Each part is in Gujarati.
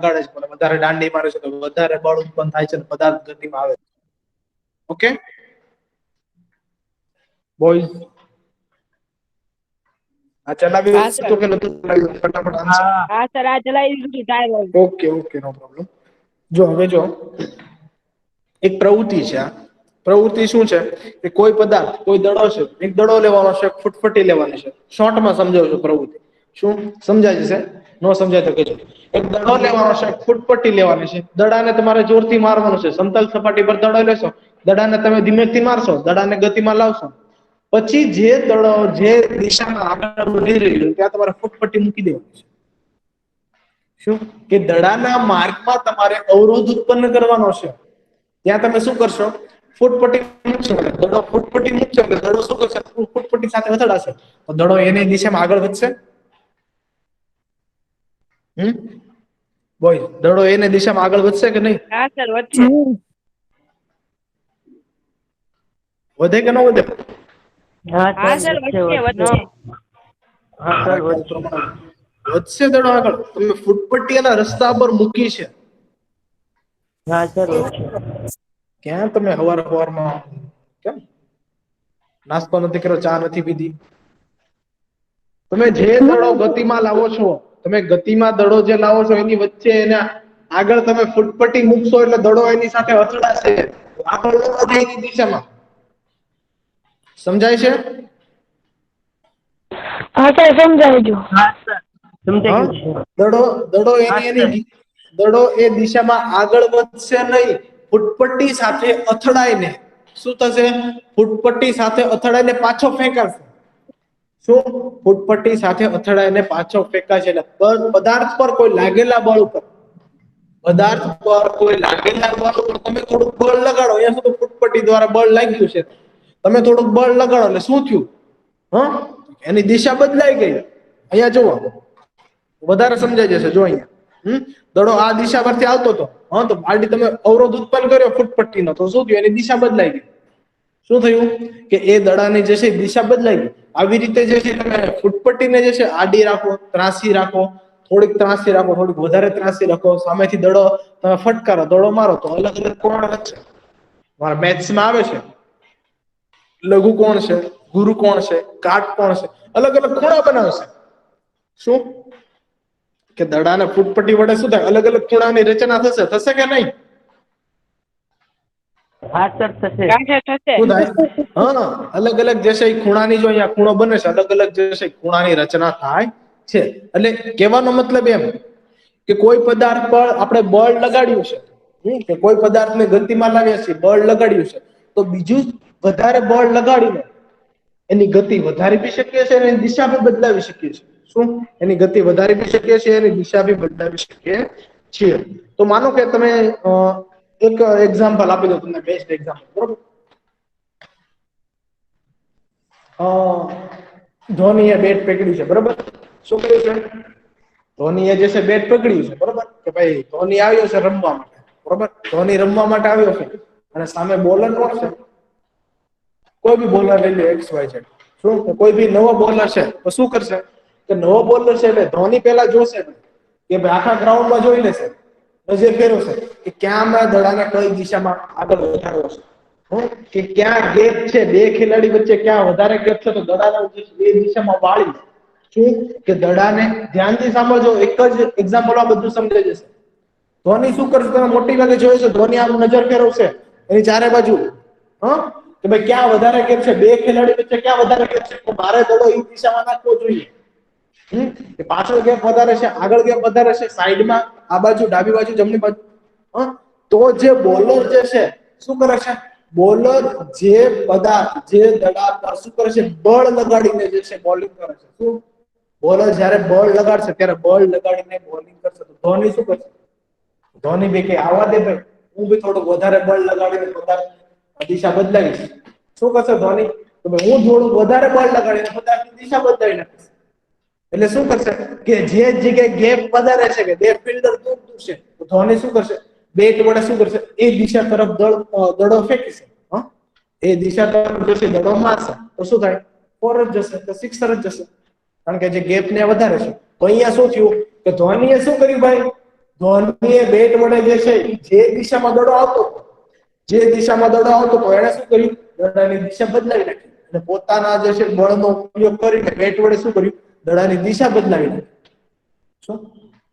લગાડે છે, પણ વધારે દાંડી મારે છે તો વધારે બળ ઉત્પન્ન થાય છે અને પદાર્થ ગતિમાં આવે છે. ઓકે બોયઝ, આ ચલાવ્યું હા સર. હતું કે નતું ચલાવ્યું? ફટાફટ આન્સર. હા સર, આ ચલાવી દીધું ટાઈમ. ઓકે ઓકે, નો પ્રોબ્લેમ. જો હવે જો એક પ્રવૃત્તિ છે. આ પ્રવૃત્તિ શું છે કે કોઈ પદાર્થ, કોઈ દડો છે, એક દડો લેવાનો છે, ફૂટપટ્ટી લેવાની છે. શોર્ટમાં સમજાવું છું પ્રવૃત્તિ. શું સમજાય જશે? નો સમજાય તો કહેજો. એક દડો લેવાનો છે, ફૂટપટ્ટી લેવાની છે. દડાને તમારે જોરથી મારવાનું છે. સમતલ સપાટી પર દડો લેશો, દડાને તમે ધીમેથી મારશો, દડાને ગતિમાં લાવશો, પછી જે દડો જે દિશામાં આગળ વધી રહ્યું છે ત્યાં તમારે ફૂટપટ્ટી મૂકી દેવાની છે. શું કે દડાના માર્ગમાં તમારે અવરોધ ઉત્પન્ન કરવાનો છે. ત્યાં તમે શું કરશો? ફૂટપટ્ટી મૂકશો. દડો ફૂટપટ્ટી મૂકશો એટલે દડો શું કરશે? ફૂટપટ્ટી સાથે અથડાશે. તો દડો એની દિશામાં આગળ વધશે. બોય, દડો એની દિશામાં આગળ વધશે કે નહીં? હા સર, વધશે. વધે કે ન વધે? હા સર, વધશે વધશે. વધશે દડો આગળ. તમે ફૂટપટ્ટી એના રસ્તા પર મૂકી છે. હા સર. ક્યાં તમે હવારમાં કેમ નાસ્તો નથી કર્યો, ચા નથી પીધી? તમે જે દડો ગતિમાં લાવો છો, તમે ગતિમાં દડો જે લાવો છો એની વચ્ચે એના આગળ તમે ફૂટપટ્ટી મૂકશો એટલે દડો એની સાથે અથડાશે. આગળ ન વધે એની દિશામાં. સમજાય છે? હા સર, સમજાય ગયું. હા સર, સમજાઈ હા, ગયું છે. દડો દડો એ દિશામાં આગળ વધશે નહીં. ફૂટપટ્ટી સાથે અથડાઈને શું થશે? ફૂટપટ્ટી સાથે અથડાઈને પાછો ફેંકાશે. શું? ફૂટપટ્ટી સાથે અથડાઈને પાછો ફેંકાશે. એટલે પદાર્થ પર કોઈ લાગેલા બળ ઉપર, પદાર્થ પર કોઈ લાગેલા બળ ઉપર તમે થોડુંક બળ લગાડો. અહીંયા સુધી ફૂટપટ્ટી દ્વારા બળ લાગ્યું છે, તમે થોડુંક બળ લગાડો એટલે શું થયું? એની દિશા બદલાઈ ગઈ. અહીંયા જુઓ, વધારે સમજાઈ જશે. જો અહીંયા દડો આ દિશા પરથી આવતો હતો. તો બાલટી તમે અવરોધ ઉત્પન્ન કર્યો ફૂટપટ્ટીનો, તો શું થયું? એની દિશા બદલાઈ ગઈ. શું થયું? કે એ દડાની જે છે દિશા બદલાઈ ગઈ. આવી રીતે જે છે તમે ફૂટપટ્ટીને જે છે આડી રાખો, ત્રાસી રાખો, થોડીક ત્રાસી રાખો, થોડીક વધારે ત્રાસી રાખો, સામેથી દડો તમે ફટકારો, દડો મારો, તો અલગ અલગ કોણ વચ્ચે મારા મેથ્સમાં આવે છે. લઘુ કોણ છે, ગુરુ કોણ છે, કાટ કોણ છે, અલગ અલગ ખૂણા બનાવશે. શું કે દડાને ફૂટપટ્ટી વડે શું થાય? અલગ અલગ ખૂણાની રચના થશે. થશે કે નહીં? હા સર, થશે. થશે. શું થાય? હા, અલગ અલગ જે છે એ ખૂણાની, જો અહીંયા ખૂણો બને છે, અલગ અલગ જે છે ખૂણાની રચના થાય છે. એટલે કહેવાનો મતલબ એમ કે કોઈ પદાર્થ પર આપણે બળ લગાડ્યું છે, કે કોઈ પદાર્થને ગતિમાં લાવ્યા છે, બળ લગાડ્યું છે, તો બીજું વધારે બળ લગાડીને એની ગતિ વધારી બી શકીએ છીએ અને એની દિશા બી બદલાવી શકીએ છીએ. શું? એની ગતિ વધારી બી શકીએ છીએ, એની દિશા બી બદલાવી શકીએ છીએ. તો માનો કે તમે એક એક્ઝામ્પલ આપી દો તમને, બેસ્ટ એક્ઝામ્પલ. બરોબર? ધોનીએ બેટ પકડ્યું છે. બરોબર? શું કર્યું છે? ધોનીએ જે છે બેટ પકડ્યું છે. બરોબર? કે ભાઈ ધોની આવ્યો છે રમવા માટે. બરોબર? ધોની રમવા માટે આવ્યો છે અને સામે બોલર કોણ છે? કોઈ બી બોલર લઈ લો, એક્સ વાય ઝેડ. શું? કોઈ બી નવો બોલર છે તો શું કરશે? કે નવો બોલર છે એટલે ધોની પહેલા જોશે કે ભાઈ આખા ગ્રાઉન્ડમાં જોઈ લેશે, નજર ફેરવશે કે ક્યાં મેં દડાને કઈ દિશામાં આગળ વધારવો છે, કે ક્યાં ગેપ છે, બે ખેલાડી વચ્ચે ક્યાં વધારે ગેપ છે, તો દડાને એ દિશામાં વાળી. શું? કે દડાને ધ્યાનથી સાંભળજો, એક જ એક્ઝામ્પલમાં બધું સમજાઈ જશે. ધોની શું કરશે? તમે મોટી ભાગે જોયું છે, ધોની આમ નજર ફેરવશે એની ચારે બાજુ, કે ભાઈ ક્યાં વધારે ગેપ છે, બે ખેલાડી વચ્ચે ક્યાં વધારે ગેપ છે, તો મારે દડો એ દિશામાં નાખવો જોઈએ. કે પાછળ ગેપ વધારે છે, આગળ ગેપ વધારે છે, સાઈડમાં, આ બાજુ, ડાબી બાજુ, જમણી બાજુ. તો જે બોલર જે છે શું કરે છે? બોલર જે પદાર્થ, જે દડા પર શું કરે છે? બળ લગાડીને જે છે બોલિંગ કરે છે. શું? બોલર જ્યારે બળ લગાડશે ત્યારે બળ લગાડીને બોલિંગ કરશે. તો ધોની શું કરશે? ધોની બી કે આવા દે ભાઈ, હું બી થોડુંક વધારે બળ લગાડીને દિશા બદલાવીશ. શું કરશે ધોની? તો ભાઈ હું થોડુંક વધારે બળ લગાડીને પદાર્થની દિશા બદલાવી નાખીશ. એટલે શું કરશે? કે જે જગ્યાએ ગેપ વધારે છે, કે બે ફિલ્ડર દૂર દૂર છે, તો ધોની શું કરશે? બેટ વડે શું કરશે? એ દિશા તરફ દડો ફેંકશે. એ દિશા તરફ જશે, દડો મારશે, તો શું થાય? ફોર જ જશે, તો સિક્સર જ જશે. કારણ કે જે ગેપ ને વધારે છે. તો અહીંયા શું થયું? કે ધોનીએ શું કર્યું ભાઈ? ધોનીએ બેટ વડે જે છે જે દિશામાં દડો આવતો એને શું કર્યું? દડાની દિશા બદલાવી નાખી અને પોતાના જે છે બળનો ઉપયોગ કરીને બેટ વડે શું કર્યું? દડાની દિશા બદલાવી નાખી. શું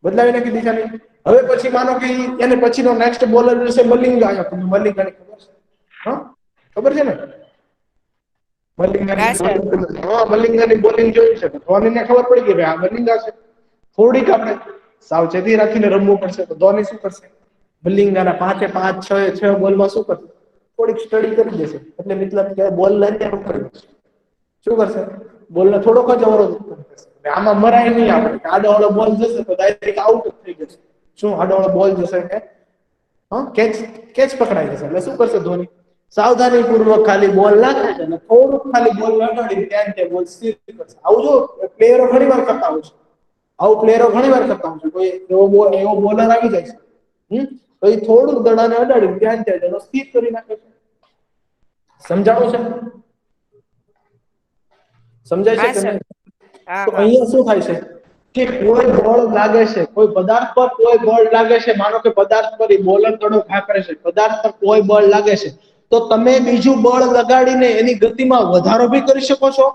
બદલાવી નાખી દિશાની? હવે પછી માનો કે એને પછીનો નેક્સ્ટ બોલર છે મલિંગા આવ્યો. તમને મલિંગાની ખબર છે? હા, ખબર છે ને? મલિંગાની બોલિંગ જોઈ છે. ધોનીને ખબર પડી ગઈ ભાઈ આ મલિંગા છે. થોડીક આપણે સાવચેતી રાખીને રમવું પડશે. તો ધોની શું કરશે? મલિંગાના 5 5 6 બોલમાં શું કરશે? થોડીક સ્ટડી કરી દેશે. એટલે મતલબ કે બોલ લઈને પકડી દેશે. શું કરશે? બોલને થોડોક જ અવરોધ કરશે. આમાં મરાય નહીં આપણે. આડોવાળો બોલ જશે તો ડાયરેક્ટ આઉટ થઈ જશે. શું આડોવાળો બોલ જશે કે કેચ પકડાઈ જશે. એટલે શું કરશે ધોની? સાવધાની પૂર્વક ખાલી બોલ નાખે છે અને થોડુંક ખાલી બોલ લગાડી ત્યાં તે બોલ સ્થિર કરશે. આવું જો પ્લેયરો ઘણીવાર કરતા હોય છે. કોઈ એવો બોલર આવી જાય છે તો એ થોડુંક દડાને અડાડી ત્યાં તેનો સ્થિર કરી નાખે છે. સમજાણું છે? સમજાય છે કે નહીં? તો અહીંયા શું થાય છે કે કોઈ બળ લાગે છે, કોઈ પદાર્થ પર કોઈ બળ લાગે છે. માનો કે પદાર્થ પર બોલર દડો ઘા કરે છે, પદાર્થ પર કોઈ બળ લાગે છે, તો તમે બીજું બળ લગાડીને એની ગતિમાં વધારો ભી કરી શકો છો,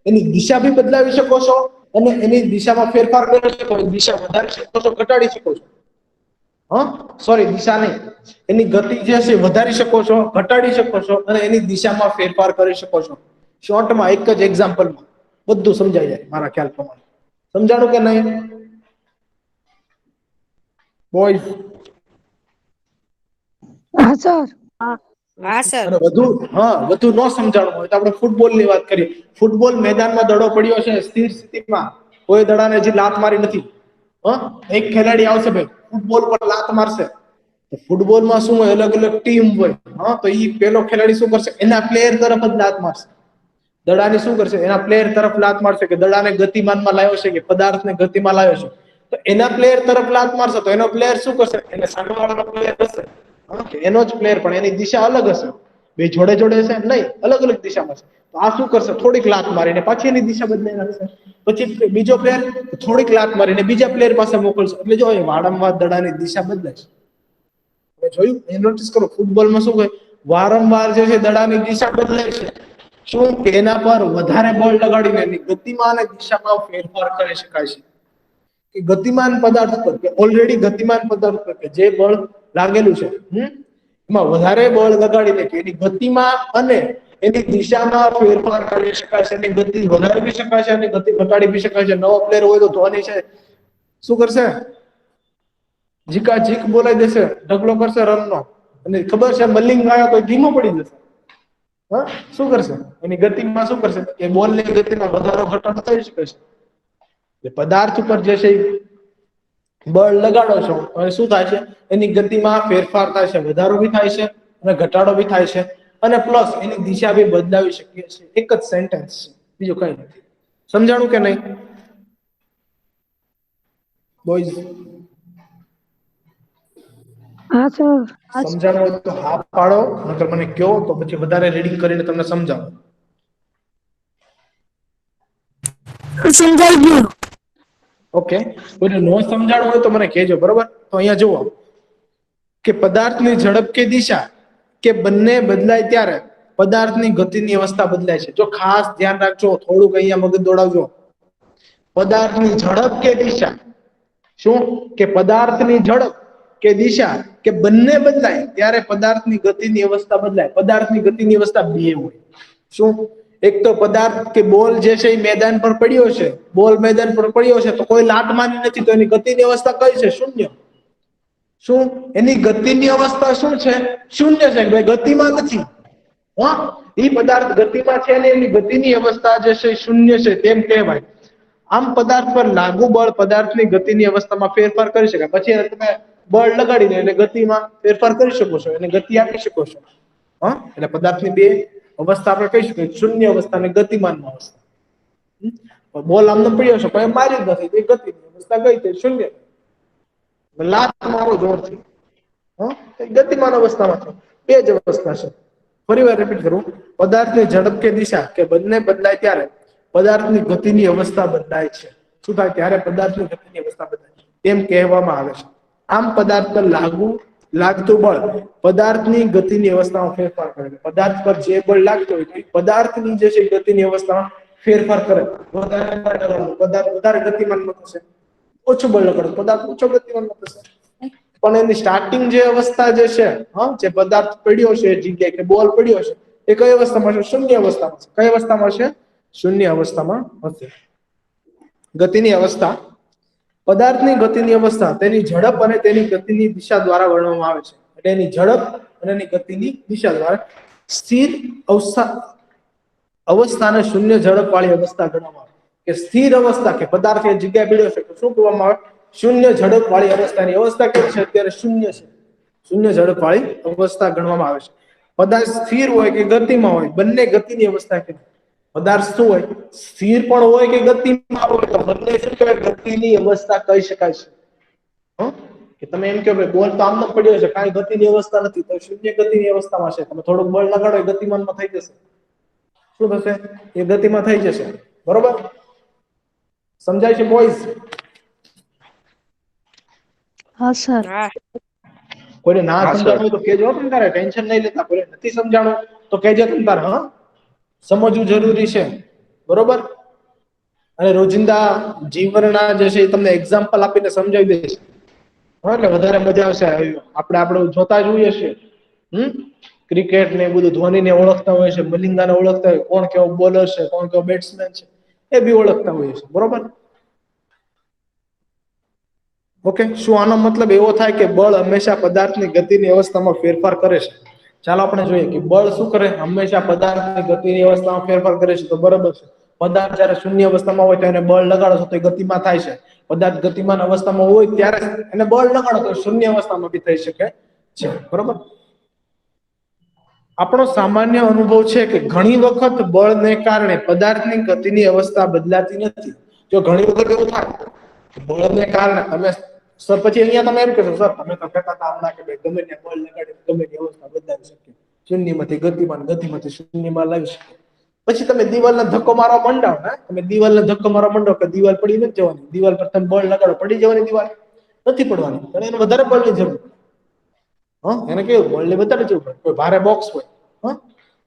એની દિશા ભી બદલાવી શકો છો અને એની દિશામાં ફેરફાર કરી શકો છો. દિશા વધારી શકો છો, ઘટાડી શકો છો. દિશા નહીં, એની ગતિ જે છે વધારી શકો છો, ઘટાડી શકો છો અને એની દિશામાં ફેરફાર કરી શકો છો. શોર્ટમાં એક જ એક્ઝામ્પલમાં બધું સમજાઈ જાય મારા ખ્યાલ પ્રમાણે. સમજાણું કે નહીં બોયઝ? હા સર. અને વધુ ન સમજાણું હોય તો આપણે ફૂટબોલની વાત કરીએ. ફૂટબોલ મેદાનમાં દડો પડ્યો છે સ્થિર સ્થિતિમાં, કોઈ દડાને હજી લાત મારી નથી. એક ખેલાડી આવશે ભાઈ ફૂટબોલ પર લાત મારશે તો ફૂટબોલમાં શું હોય? અલગ અલગ ટીમ હોય. તો એ પેલો ખેલાડી શું કરશે? એના પ્લેયર તરફ જ લાત મારશે. દડાની શું કરશે? એના પ્લેયર તરફ લાત મારશે કે દડાને ગતિમાનમાં લાવ્યો છે કે પદાર્થને ગતિમાં લાવ્યો છે. તો એના પ્લેયર તરફ લાત મારશે તો એનો પ્લેયર શું કરશે? એને સામેવાળાનો પ્લેયર હશે એનો જ પ્લેયર પણ એની દિશા અલગ હશે. બે જોડે જોડે હશે નહીં, અલગ અલગ દિશામાં છે. તો આ શું કરશે? થોડીક લાત મારીને પાછી એની દિશા બદલાઈ નાખશે. પછી બીજો પ્લેયર થોડીક લાત મારીને બીજા પ્લેયર પાસે મોકલશે. એટલે જો વારંવાર દડાની દિશા બદલાય છે. તમે જોયું? એ નોટિસ કરો. ફૂટબોલમાં શું હોય? વારંવાર જે છે દડાની દિશા બદલાય છે. શું કે એના પર વધારે બળ લગાડીને એની ગતિમાં અને દિશામાં ફેરફાર કરી શકાય છે. કે ગતિમાન પદાર્થ પર કે ઓલરેડી ગતિમાન પદાર્થ પર કે જે બળ લાગેલું છે એમાં વધારે બળ લગાડીને કે એની ગતિમાં અને એની દિશામાં ફેરફાર કરી શકાય છે. એની ગતિ વધારી શકાય છે અને ગતિ ઘટાડી બી શકાય છે. નવો પ્લેયર હોય તો ધોની છે શું કરશે? જીક બોલાઈ દેશે, ઢગલો કરશે રનનો. અને ખબર છે મલિંગ આવ્યો તો ધીમો પડી જશે. શું કરશે? એની ગતિમાં શું કરશે? કે બોલની ગતિમાં વધારો ઘટાડો થઈ શકે છે. પદાર્થ ઉપર જે છે બળ લગાડો છો અને શું થાય છે? એની ગતિમાં ફેરફાર થાય છે, વધારો બી થાય છે અને ઘટાડો બી થાય છે અને પ્લસ એની દિશા બી બદલાવી શકીએ છીએ. એક જ સેન્ટેન્સ છે, બીજું કઈ નથી. સમજાણું કે નહીં બોયઝ? હા સર. સમજાણું હોય તો હા પાડો, નકર મને કહો તો પછી વધારે રીડિંગ કરીને તમને સમજાવું. સમજાઈ ગયું. ઓકે, કોઈને નો સમજાણું હોય તો મને કહેજો, બરોબર? તો અહીંયા જુઓ કે પદાર્થની ઝડપ કે દિશા કે બંને બદલાય ત્યારે પદાર્થની ગતિની અવસ્થા બદલાય છે. જો ખાસ ધ્યાન રાખજો, થોડુંક અહીંયા મગજ દોડાવજો. પદાર્થની ઝડપ કે દિશા, શું કે પદાર્થની ઝડપ કે દિશા કે બંને બદલાય ત્યારે પદાર્થની ગતિની અવસ્થા બદલાય. પદાર્થની ગતિની અવસ્થા બે હોય. શું? એક તો પદાર્થ કે બોલ જે છે એ મેદાન પર પડ્યો છે, બોલ મેદાન પર પડ્યો છે તો કોઈ લાત મારી નથી, તો એની ગતિની અવસ્થા કઈ છે? શૂન્ય. શું? એની ગતિની અવસ્થા શું છે? શૂન્ય છે. ભાઈ ગતિમાં નથી. એ પદાર્થ ગતિમાં છે ને એની ગતિની અવસ્થા જે છે શૂન્ય છે તેમ કહેવાય. આમ પદાર્થ પર લાગુ બળ પદાર્થની ગતિની અવસ્થામાં ફેરફાર કરી શકાય. પછી તમે બળ લગાડીને એને ગતિમાં ફેરફાર કરી શકો છો, એને ગતિ આપી શકો છો. એટલે પદાર્થની બે અવસ્થા આપણે કહી શકીએ, શૂન્ય અવસ્થા અને ગતિમાન અવસ્થા. બોલ આમને પડ્યો છે પણ મારી જ નથી, એ ગતિની અવસ્થા ગઈ તે શૂન્ય. લાત મારો જોરથી, ગતિમાન અવસ્થામાં છે. બે જ અવસ્થા છે. ફરી વાર રિપીટ કરું, પદાર્થની ઝડપ કે દિશા કે બંને બદલાય ત્યારે પદાર્થની ગતિની અવસ્થા બદલાય છે. શું થાય? ત્યારે પદાર્થની ગતિની અવસ્થા બદલાય તેમ કહેવામાં આવે છે. આમ પદાર્થ પર લાગતું બળ પદાર્થની ગતિની અવસ્થામાં ફેરફાર કરે છે. પદાર્થ પર જે બળ લાગતું હોય તે પદાર્થની જે છે ગતિની અવસ્થામાં ફેરફાર કરે. પદાર્થ વધારે ગતિમાનમાં થશે, ઓછું બળ લગાડો પદાર્થ ઓછો ગતિમાનમાં થશે. પણ એની સ્ટાર્ટિંગ જે અવસ્થા જે છે, જે પદાર્થ પડ્યો છે એ જગ્યાએ કે બોલ પડ્યો છે, એ કઈ અવસ્થામાં છે? શૂન્ય અવસ્થામાં છે. કઈ અવસ્થામાં છે? શૂન્ય અવસ્થામાં હશે. ગતિની અવસ્થા, પદાર્થની ગતિની અવસ્થા તેની ઝડપ અને તેની ગતિની દિશા દ્વારા વર્ણવવામાં આવે છે. એટલે એની ઝડપ અને એની ગતિની દિશા દ્વારા સ્થિર અવસ્થાને શૂન્ય ઝડપ વાળી અવસ્થા ગણવામાં આવે. કે સ્થિર અવસ્થા કે પદાર્થ એ જગ્યાએ પડ્યો છે તો શું કહેવામાં આવે? શૂન્ય ઝડપ વાળી અવસ્થાની અવસ્થા કેવી છે? અત્યારે શૂન્ય છે. શૂન્ય ઝડપ વાળી અવસ્થા ગણવામાં આવે છે. પદાર્થ સ્થિર હોય કે ગતિમાં હોય, બંને ગતિની અવસ્થા કહેવાય. પદાર્થ શું હોય? સ્થિર પણ હોય કે ગતિમાં હોય, તો બંને શું કહેવાય? ગતિની અવસ્થા કહી શકાય છે. કે તમે એમ કહો કે બોલ તો આમ જ પડ્યો છે, કાંઈ ગતિની અવસ્થા નથી, તો શૂન્ય ગતિની અવસ્થામાં છે. તમે થોડુંક બળ લગાડો એ ગતિમાનમાં થઈ જશે. શું થશે? એ ગતિમાં થઈ જશે. બરોબર? સમજાય છે બોયઝ? હા સર. હા કોઈને ના સમજાણું હોય તો કહેજો. તમે તારે ટેન્શન નહીં લેતા. કોઈને નથી સમજાણું તો કહેજો તમે તારે. સમજવું જરૂરી છે. બરોબર? અને રોજિંદા જીવનના જે છે એ તમને એક્ઝામ્પલ આપીને સમજાવી દઈશ. એટલે વધારે મજા આવશે. આપણે જોતા જોઈએ છે ક્રિકેટ ને બધું, ધોનીને ઓળખતા હોય છે, મલિંગાને ઓળખતા હોય, કોણ કેવો બોલર છે, કોણ કેવો બેટ્સમેન છે, એ બી ઓળખતા હોય છે. બરોબર? ઓકે. શું આનો મતલબ એવો થાય કે બળ હંમેશા પદાર્થની ગતિની અવસ્થામાં ફેરફાર કરે છે? ચાલો આપણે જોઈએ કે બળ શું કરે? હંમેશા પદાર્થની ગતિની અવસ્થામાં ફેરફાર કરે છે. તો બરોબર છે. પદાર્થ જ્યારે શૂન્ય અવસ્થામાં હોય તો એને બળ લગાડો છો તો એ ગતિમાં થાય છે. પદાર્થ ગતિમાન અવસ્થામાં હોય ત્યારે એને બળ લગાડો તો શૂન્ય અવસ્થામાં બી થઈ શકે છે. બરોબર? આપણો સામાન્ય અનુભવ છે કે ઘણી વખત બળને કારણે પદાર્થની ગતિની અવસ્થા બદલાતી નથી. જો ઘણી વખત એવું થાય બળને કારણે તમે સર પછી અહીંયા તમે એમ કહેશો સર તમે તો કહેતા હતા હમણાં કે ભાઈ ગમે ત્યાં બળ લગાડી ગમે તે અવસ્થા બદલાવી શકીએ, શૂન્યમાંથી ગતિમાન, ગતિમાંથી શૂન્યમાં લાવી શકીએ. પછી તમે દિવાલને ધક્કો મારવા માંડો, તમે દિવાલને ધક્કો મારવા માંડો કે દિવાલ પડી નથી જવાની, દિવાલ પર તમે બળ લગાડો પડી જવાની દિવાલ નથી પડવાની, પણ એને વધારે બળની જરૂર. એને કેવું બળની વધારે જરૂર પડે. કોઈ ભારે બોક્સ હોય,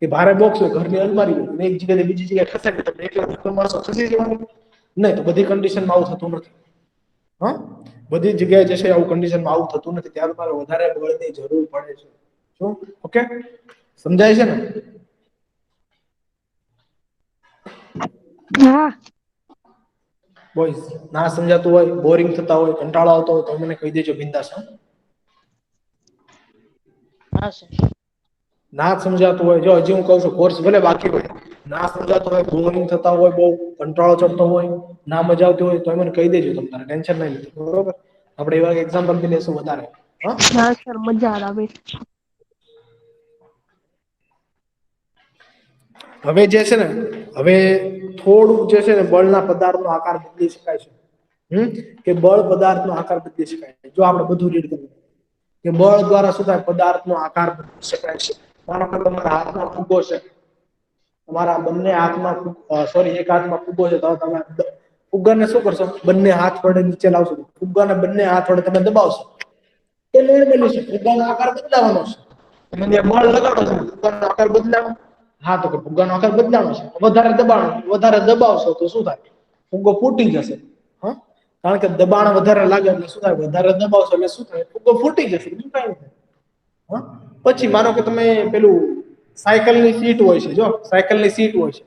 એ ભારે બોક્સ હોય, ઘરની અલમારી હોય, એક જગ્યાએ બીજી જગ્યાએ ખસેડે તમે એકલા ધક્કો મારશો ખસી જવાનું? નહીં. તો બધી કન્ડિશનમાં આવું થતું નથી. બધી જગ્યાએ જે છે આવું કન્ડિશનમાં આવું થતું નથી. ત્યારે તમારે વધારે બળની જરૂર પડે છે. શું? ઓકે? સમજાય છે ને? હા. બોયઝ ના સમજાતું હોય, બોરિંગ થતા હોય, કંટાળો આવતો હોય તો મને કહી દેજો બિંદાસ. હા સર. ના સમજાતું હોય, જો હજી હું કહું છું કોર્સ ભલે બાકી હોય, ના સમજાતું હોય, બોરિંગ થતા હોય, બહુ કંટાળો ચડતો હોય, ના મજા આવતી હોય તો મને કહી દેજો. તમારે ટેન્શન નહીં લેતું. બરોબર? આપણે એવા એક્ઝામ્પલ બી લેશું વધારે. હા સર, મજા આવે. હવે જે છે ને, હવે થોડુંક જે છે ને બળના પદાર્થનો આકાર બદલી શકાય છે. કે બળ પદાર્થનો આકાર બદલી શકાય છે. જો આપણે બધું રીડ કરીએ કે બળ દ્વારા શું થાય? પદાર્થનો આકાર બદલી શકાય છે. માનો કે તમારા હાથમાં ફુગ્ગો છે, તમારા બંને હાથમાં એક હાથમાં ફુગ્ગો છે, તો તમે ફુગ્ગાને શું કરશો? બંને હાથ વડે નીચે લાવશો. ફુગ્ગાને બંને હાથ વડે તમે દબાવશો. એ નોર્મલી છે. ફુગ્ગાનો આકાર બદલાવાનો છે. તમે જે બળ લગાડો છો ફુગ્ગાનો આકાર બદલાવાનો. હા, તો કે ફુગ્ગાનો આકાર બદલાવાનો છે. વધારે દબાવશો તો શું થાય? ફુગ્ગો ફૂટી જશે. કારણ કે દબાણ વધારે લાગે એટલે શું થાય? વધારે દબાવશો એટલે શું થાય? ફુગ્ગો ફૂટી જશે. બીજું કાંઈ નહીં. પછી માનો કે તમે પેલું સાયકલની સીટ હોય છે, જો સાયકલની સીટ હોય છે,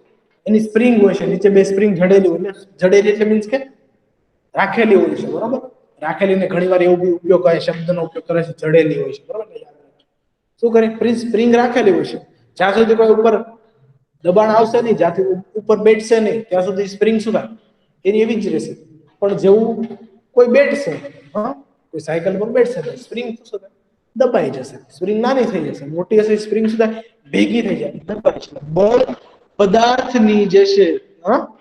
એની સ્પ્રિંગ હોય છે, નીચે બે સ્પ્રિંગ જડેલી હોય. જડેલી એટલે મીન્સ કે રાખેલી હોય છે. બરોબર? રાખેલીને ઘણીવાર એવો બી ઉપયોગ કરે, શબ્દનો ઉપયોગ કરે છે, જડેલી હોય છે. બરોબર? શું કરે? સ્પ્રિંગ રાખેલી હોય છે. જ્યાં સુધી કોઈ ઉપર દબાણ આવશે નહીં, જ્યાંથી ઉપર બેઠશે નહીં, ત્યાં સુધી સ્પ્રિંગ શું થાય? એની એવી જ રહેશે. પણ જેવું કોઈ બેઠશે, કોઈ સાયકલ પર બેઠશે તો સ્પ્રિંગ શું થાય? દબાઈ જશે. સ્પ્રિંગ નાની થઈ જશે. મોટી હશે સ્પ્રિંગ શું થાય? ભેગી થઈ જાય, દબાઈ જશે. બળ પદાર્થની જે છે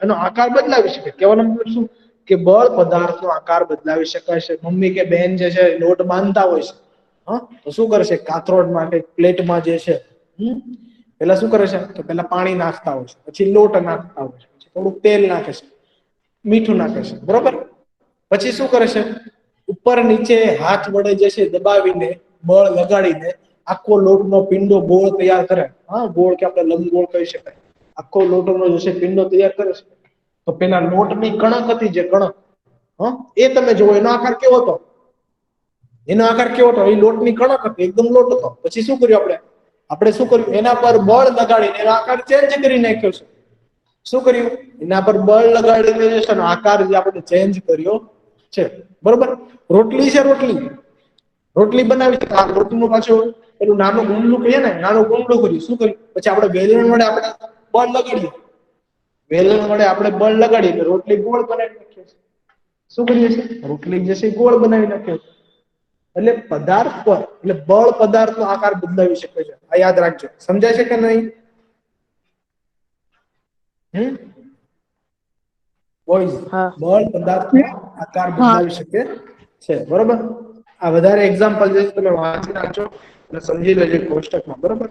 એનો આકાર બદલાવી શકે. કહેવાનો મતલબ શું? કે બળ પદાર્થનો આકાર બદલાવી શકાય છે. મમ્મી કે બહેન જે છે લોટ બાંધતા હોય છે, તો શું કરે છે? કાથરોડમાં કે પ્લેટમાં જે છે પેલા શું કરે છે? તો પેલા પાણી નાખતા હોય છે, પછી લોટ નાખતા હોય છે, પછી થોડુંક તેલ નાખે છે, મીઠું નાખે છે. બરોબર? પછી શું કરે છે? ઉપર નીચે હાથ વડે જે છે દબાવીને બળ લગાડીને આખો લોટનો પિંડો ગોળ તૈયાર કરે. હા, ગોળ કે આપણે લંબગોળ કહી શકાય. આખો લોટનો જે છે પિંડો તૈયાર કરે છે. તો પેલા લોટની કણક હતી જે કણક, હા, એ તમે જુઓ એનો આકાર કેવો હતો? એનો આકાર કેવો હતો? એ લોટની કણક હતી, એકદમ લોટ હતો. પછી શું કર્યું આપણે શું કર્યું? એના પર બળ લગાડીને એનો આકાર ચેન્જ કરી નાખ્યો છે. શું કર્યું? એના પર બળ લગાડીને જે છે આકાર જે આપણે ચેન્જ કર્યો છે. બરોબર? રોટલી છે, રોટલી બનાવી છે. આ રોટલીનું પાછું પેલું નાનું ગુંડલું કહીએ ને, નાનું ગુંડલું કર્યું. શું કર્યું? પછી આપણે વેલણ વડે આપણે બળ લગાડીએ. વેલણ વડે આપણે બળ લગાડીએ રોટલી ગોળ બનાવી નાખીએ છીએ. શું કરીએ છીએ? રોટલી જે છે ગોળ બનાવી નાખીએ છીએ. એટલે પદાર્થ પર, એટલે બળ પદાર્થનો આકાર બદલાવી શકે છે. આ યાદ રાખજો. સમજાય છે કે નહીં? બોયઝ, હા બળ પદાર્થનો આકાર બદલાવી શકે છે. બરોબર? આ વધારે એક્ઝામ્પલ જે છે તમે વાંચી નાખજો અને સમજી લેજો કોષ્ટકમાં. બરોબર?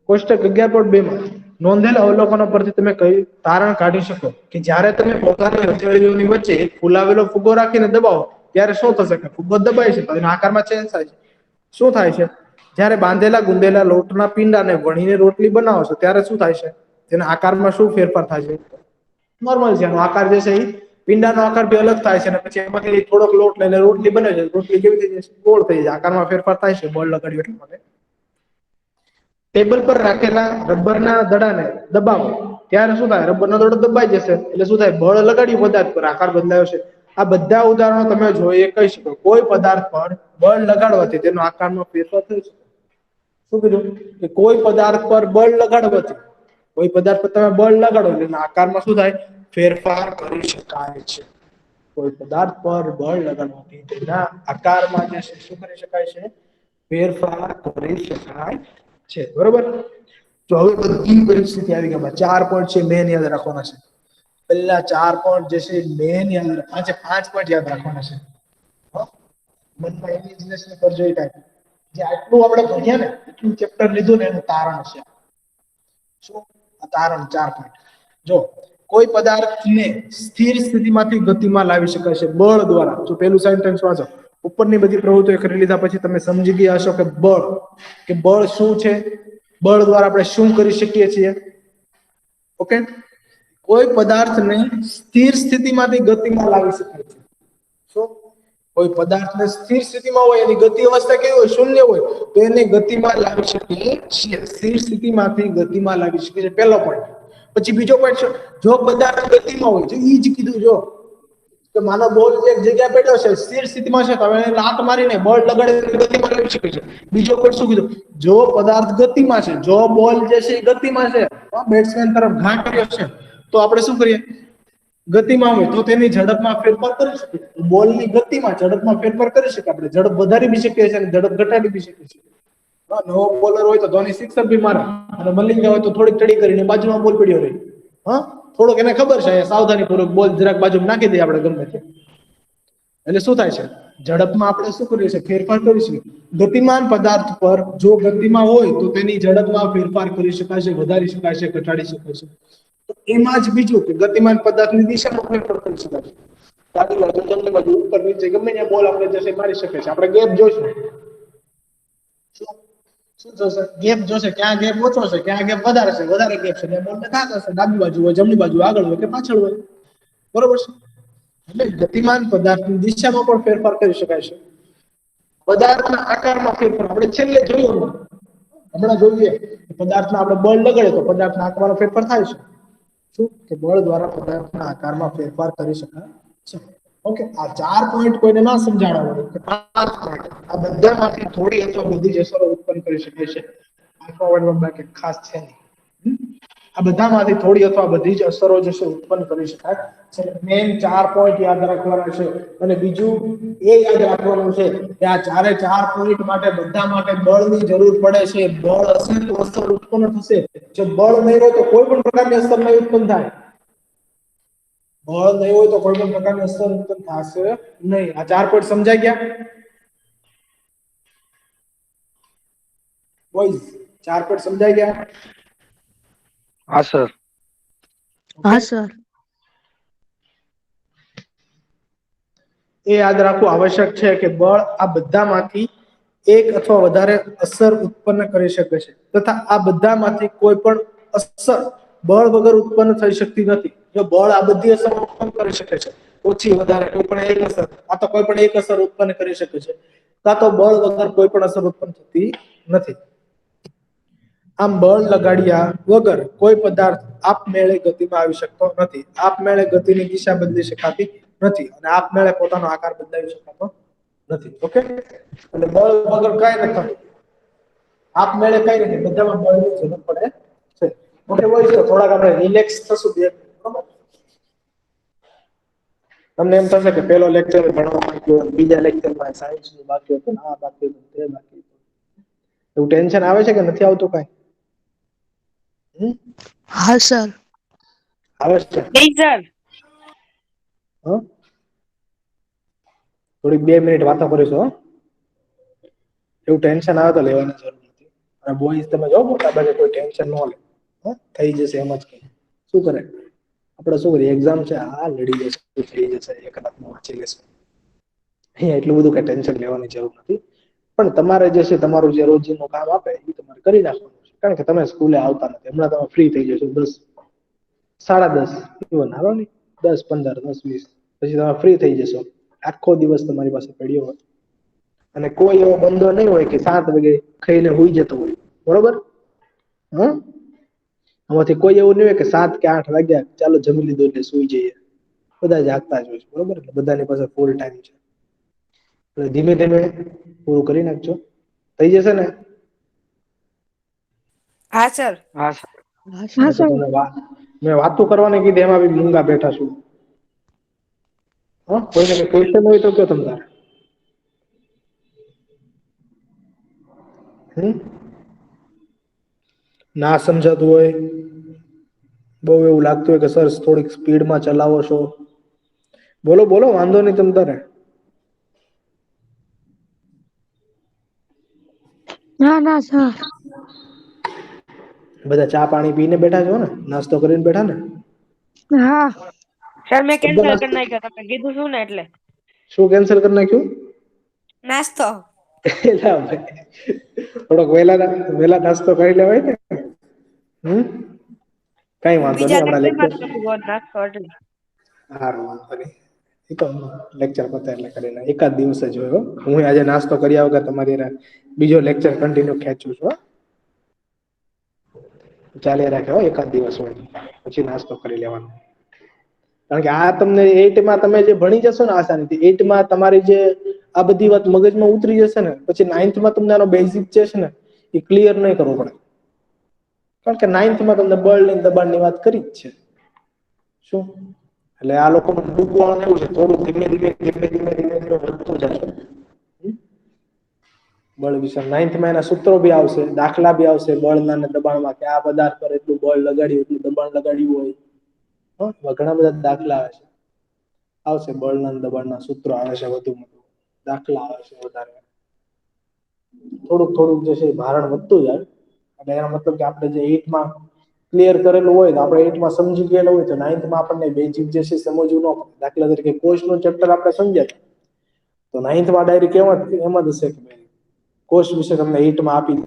કોષ્ટક 11.2 માં નોંધેલ અવલોકનો પરથી તમે કઈ તારણ કાઢી શકો કે જ્યારે તમે પોતાની હથેળીઓની વચ્ચે એક ફૂલાવેલો ફુગ્ગો રાખીને દબાવો ત્યારે શું થશે? કે ફુગ્ગો દબાય છે તો એના આકારમાં ચેન્જ થાય છે. શું થાય છે? જ્યારે બાંધેલા ગુંદેલા લોટના પિંડાને વણીને રોટલી બનાવો છો ત્યારે શું થાય છે? તેના આકારમાં શું ફેરફાર થાય છે? નોર્મલ છે. એનો આકાર જે છે એ પિંડાનો આકાર બી અલગ થાય છે અને પછી એમાંથી થોડોક લોટ લઈને રોટલી બને છે. રોટલી કેવી થઈ જશે? ગોળ થઈ જાય. આકારમાં ફેરફાર થાય છે બળ લગાડ્યું એટલા માટે. ટેબલ પર રાખેલા રબરના દડાને દબાવો ત્યારે શું થાય? રબરનો દડો દબાઈ જશે એટલે શું થાય? બળ લગાડ્યું પદાર્થ પર, આકાર બદલાયો છે. આ બધા ઉદાહરણો તમે જોઈએ કહી શકો કોઈ પદાર્થ પર બળ લગાડવાથી તેનો આકારમાં ફેરફાર થઈ શકે. શું કીધું? કે કોઈ પદાર્થ પર બળ લગાડવાથી, કોઈ પદાર્થ પર તમે બળ લગાડો એના આકારમાં શું થાય? ફેરફાર કરી શકાય છે. કોઈ પદાર્થ પર બળ લગાડવાથી તેના આકારમાં જે છે શું કરી શકાય છે? ફેરફાર કરી શકાય છે. બરોબર? તો હવે બધી પરિસ્થિતિ આવી ગઈ. 4 પોઈન્ટ છે, મેન યાદ રાખવાના છે. પહેલા 4 પોઈન્ટ જે છે મેન યાદ, પાંચ પોઈન્ટ યાદ રાખવાના છે. મનમાં ઇમેજિનેશન કરજો. એ ટાઈપ જે આટલું આપણે ભણ્યા ને, એટલું ચેપ્ટર લીધું ને એનું તારણ છે. શું આ તારણ? 4 પોઈન્ટ જો. કોઈ પદાર્થને સ્થિર સ્થિતિમાંથી ગતિમાં લાવી શકાય છે બળ દ્વારા. જો પેલું સેન્ટેન્સ વાંચો, ઉપરની બધી પ્રવૃત્તિઓ કરી લીધા પછી તમે સમજી ગયા હશો કે બળ શું છે, બળ દ્વારા આપણે શું કરી શકીએ છીએ. ઓકે? કોઈ પદાર્થને સ્થિર સ્થિતિમાંથી ગતિમાં લાવી શકાય છે. શું? કોઈ પદાર્થને સ્થિર સ્થિતિમાં હોય, એની ગતિ અવસ્થા કેવી હોય? શૂન્ય હોય, તો એને ગતિમાં લાવી શકીએ છીએ. સ્થિર સ્થિતિમાંથી ગતિમાં લાવી શકીએ છીએ. પહેલો પોઈન્ટ. પછી બીજો પોઈન્ટ છે, જો પદાર્થ ગતિમાં હોય, જો ઈ જ કીધું. જો કે માનો બોલ એક જગ્યાએ પડ્યો છે, સ્થિર સ્થિતિમાં છે, તો હવે એને લાત મારીને બળ લગાડીને ગતિમાં લાવી શકે છે. બીજો પોઈન્ટ શું કીધું? જો પદાર્થ ગતિમાં છે, જો બોલ જે છે એ ગતિમાં છે, બેટ્સમેન તરફ ઘા કર્યો છે, તો આપણે શું કરીએ? ગતિમાં હોય તો તેની ઝડપમાં ફેરફાર કરી શકીએ. બોલની ગતિમાં ઝડપમાં ફેરફાર કરી શકીએ. આપણે ઝડપ વધારી બી શકીએ છીએ અને ઝડપ ઘટાડી બી શકીએ છીએ. નવો બોલર હોય તો ધોની સિક્સર બી મારે અને મલિંગા હોય તો થોડીક ટડી કરીને બાજુમાં બોલ પડ્યો રહે. હા, થોડોક એને ખબર છે સાવધાની પૂર્વક બોલ જરાક બાજુમાં નાખી દઈએ આપણે ગમે તે. એટલે શું થાય છે? ઝડપમાં આપણે શું કરીએ છીએ? ફેરફાર કરીશું. ગતિમાન પદાર્થ પર જો ગતિમાં હોય તો તેની ઝડપમાં ફેરફાર કરી શકાય છે, વધારી શકાય છે, ઘટાડી શકાય છે. તો એમાં જ બીજું કે ગતિમાન પદાર્થની દિશામાં ફેરફાર કરી શકાય છે. ડાબી બાજુ, જમણી બાજુ, ઉપર નીચે ગમે ત્યાં બોલ આપણે જશે મારી શકે છે. આપણે ગેપ જોઈશું. શું જોશે? ગેપ જોશે. ક્યાં ગેપ ઓછો છે, ક્યાં ગેપ વધારે છે. વધારે ગેપ છે એટલે બોલ ખાસ હશે. ડાબી બાજુ હોય, જમણી બાજુ, આગળ હોય કે પાછળ હોય. બરોબર છે? એટલે ગતિમાન પદાર્થની દિશામાં પણ ફેરફાર કરી શકાય છે. પદાર્થના આકારમાં ફેરફાર આપણે છેલ્લે જોયું. હમણાં જોઈએ પદાર્થના આપણે બળ લગાડે તો પદાર્થના આકારમાં ફેરફાર થાય છે. શું? કે બળ દ્વારા પદાર્થના આકારમાં ફેરફાર કરી શકાય છે. ઓકે? આ 4 પોઈન્ટ કોઈને ના સમજાણા હોય કે 5 પોઈન્ટ, આ બધામાંથી થોડી અથવા બધી જ અસરો ઉત્પન્ન કરી શકાય છે. આલ્ફા બાકી ખાસ છે નહીં. આ બધામાંથી થોડી અથવા બધી જ અસરો જે છે ઉત્પન્ન કરી શકાય છે. મેન 4 પોઈન્ટ યાદ રાખવાના છે. અને બીજું એ યાદ રાખવાનું છે કે આ 4 પોઈન્ટ માટે બધા માટે બળની જરૂર પડે છે. બળ હશે તો અસર ઉત્પન્ન થશે. જો બળ નહીં હોય તો કોઈ પણ પ્રકારની અસર નહીં ઉત્પન્ન થાય. બળ નહીં હોય તો કોઈ પણ પ્રકારની અસર ઉત્પન્ન થશે નહીં. આ 4 પોઈન્ટ સમજાઈ ગયા? બોયઝ, 4 પોઈન્ટ સમજાઈ ગયા? હા સર. હા સર. એ યાદ રાખવું આવશ્યક છે કે બળ આ બધામાંથી એક અથવા વધારે અસર ઉત્પન્ન કરી શકે છે તથા આ બધામાંથી કોઈ પણ અસર બળ વગર ઉત્પન્ન થઈ શકતી નથી. જો બળ આ બધી અસર ઉત્પન્ન કરી શકે છે, ઓછી વધારે કોઈ પણ એક અસર, આ તો કોઈ પણ એક અસર ઉત્પન્ન કરી શકે છે, કાં તો બળ વગર કોઈ પણ અસર ઉત્પન્ન થતી નથી. આમ બળ લગાડ્યા વગર કોઈ પદાર્થ આપમેળે ગતિમાં આવી શકતો નથી. આપમેળે ગતિની દિશા બદલી શકાતી નથી અને આપમેળે પોતાનો આકાર બદલાવી શકાતો નથી. ઓકે, એટલે બળ વગર કાંઈ નથી થતું. આપમેળે કઈ નથી, બધામાં બળની જરૂર પડે છે. ઓકે બોys, તો થોડાક આપણે રિલેક્સ થશું બે મિનિટ, બરાબર? તમને એમ થશે કે પહેલો લેક્ચર ભણવામાં ગયો, બીજા લેક્ચરમાં સાયન્સ નું બાકી હતું, આ બાકી હતું, તે બાકી હતું. એવું ટેન્શન આવે છે કે નથી આવતું કાંઈ? હા સર. આવે છે? નહીં સર. હા, થોડીક 2 મિનિટ વાતો કરીશું. હો, એવું ટેન્શન આવે તો લેવાની જરૂર નથી. અને બોઈસ તમે જો મોટા ભાગે કોઈ ટેન્શન ન લે, થઈ જશે એમ જ કઈ. શું કરે આપણે, શું કરીએ, એક્ઝામ છે, હા લડી જશે, થઈ જશે, એક રાતમાં વાંચી લેશું. અહીંયા એટલું બધું કઈ ટેન્શન લેવાની જરૂર નથી. પણ તમારે જે છે, તમારું જે રોજનું કામ આપે એ તમારે કરી નાખવાનું છે. કારણ કે તમે સ્કૂલે આવતા નથી, હમણાં તમે ફ્રી થઈ જશો 10, 10:30 ઇવન, હાલો ને 10, 15, 10, 20 પછી તમે ફ્રી થઈ જશો. આખો દિવસ તમારી પાસે પડ્યો હોય અને કોઈ એવો બંધો નહીં હોય કે 7 વાગે ખાઈને હુઈ જતો હોય, બરોબર? આમાંથી કોઈ એવું નહીં હોય કે 7 કે 8 વાગ્યા ચાલો જમી લીધું એટલે સુઈ જઈએ. બધા જાગતા જ હોય છે, બરોબર? એટલે બધાની પાસે ફૂલ ટાઈમ છે. એટલે ધીમે ધીમે પૂરું કરી નાખજો, થઈ જશે ને? હા સર. હા સર. હા સર. મેં વાતો કરવાની કીધી, એમાં બી મૂંગા બેઠા છું. કોઈને કઈ ક્વેશ્ચન હોય તો કયો તમ તારે. ના સમજાતું હોય, બહુ એવું લાગતું હોય કે સર થોડીક સ્પીડમાં ચલાવો છો, બોલો બોલો, વાંધો નહીં તમ તારે. ના ના સર. બધા ચા પાણી પીને બેઠા છો ને, નાસ્તો કરીને બેઠા ને? હા. સર મેં બધો કેન્સલ કરી નાસ્તો, નાખ્યો, તમે કીધું શું ને એટલે. શું કેન્સલ કરી નાખ્યું? નાસ્તો. એલા ભાઈ, થોડોક વેલા નાસ્તો કરી લેવાય ને. કઈ વાંધો બીજા નહીં, હમણાં લેક્ચરમાં લેક્ચર, જ કરવું હોય નાસ્તો એટલે. સારું વાંધો નહીં. એ તો લેક્ચર પતે એટલે કરીને એકાદ દિવસ જ હોય. હું આજે નાસ્તો કર્યા વગર તમારી બીજો લેક્ચર કન્ટિન્યુ ખેંચું છું. ચાલે રાખે હો, એકાદ દિવસ હોય પછી નાસ્તો કરી લેવાનો. કારણ કે આ તમને 8માં તમે જે ભણી જશો ને આસાનીથી, 8માં તમારી જે આ બધી વાત મગજમાં ઉતરી જશે ને, પછી 9thમાં તમને આનો બેઝિક જે છે ને એ ક્લિયર નહીં કરવો પડે. કારણ કે 9thમાં તમને બળ અને દબાણની વાત કરી જ છે. શું એટલે આ લોકોનું બુક વાળું એવું છે, થોડું ધીમે ધીમે વધતું જાય. બળ વિશે 9thમાં એના સૂત્રો બી આવશે, દાખલા બી આવશે બળના અને દબાણમાં, કે આ પદાર્થ પર એટલું બળ લગાડ્યું, એટલું દબાણ લગાડ્યું હોય. ઘણા બધા દાખલા આવે છે, આવશે બળના દબાણના સૂત્રો આવે છે, વધુ દાખલા આવે છે વધારે. થોડુંક થોડુંક જે છે ભારણ વધતું જાય. એટલે એનો મતલબ કે આપણે જે 8માં ક્લિયર કરેલું હોય તો આપણે 8માં સમજી ગયેલું હોય તો 9thમાં આપણને બેઝિક જે છે સમજવું ન પડે. દાખલા તરીકે કોષનું ચેપ્ટર આપણે સમજ્યા તો 9thમાં ડાયરેક્ટ એમ જ હશે કે કોષ વિશે તમને 8માં આપી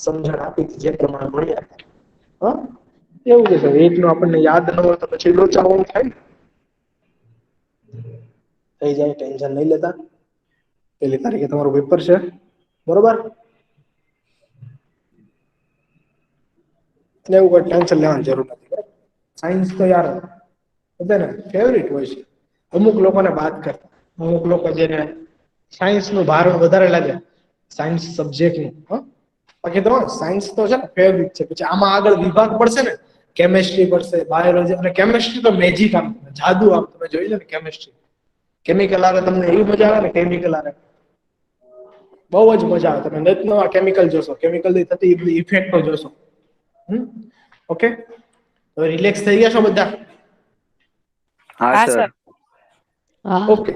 સમજણ આપી જે પ્રમાણે ભણ્યા. એવું છે સર, 8નું આપણને યાદ ન હોય તો પછી લોચાવાનું થાય ને. થઈ જાય, ટેન્શન નહીં લેતા. 1 તારીખે તમારું પેપર છે, બરોબર? એવું કોઈ ટેન્શન લેવાની જરૂર નથી. સાયન્સ તો યાર બધાને ફેવરિટ હોય છે. અમુક લોકોને બાદ કરતા, અમુક લોકો જેને સાયન્સનું ભારણ વધારે લાગે, સાયન્સ સબ્જેક્ટનું. બાકી તો સાયન્સ તો છે ને ફેવરિટ છે. પછી આમાં આગળ વિભાગ પડશે ને, કેમેસ્ટ્રી પડશે, બાયોલોજી, અને કેમેસ્ટ્રી તો મેજિક, આમ જાદુ. આમ તમે જોઈ લો ને કેમેસ્ટ્રી, કેમિકલ આવે તમને એવી મજા આવે ને, કેમિકલ આવે બહુ જ મજા આવે. તમે નવા કેમિકલ જોશો, કેમિકલની થતી ઇફેક્ટો જોશો. ઓકે, હવે રિલેક્સ થઈ ગયા છો બધા? હા સર. હા. ઓકે,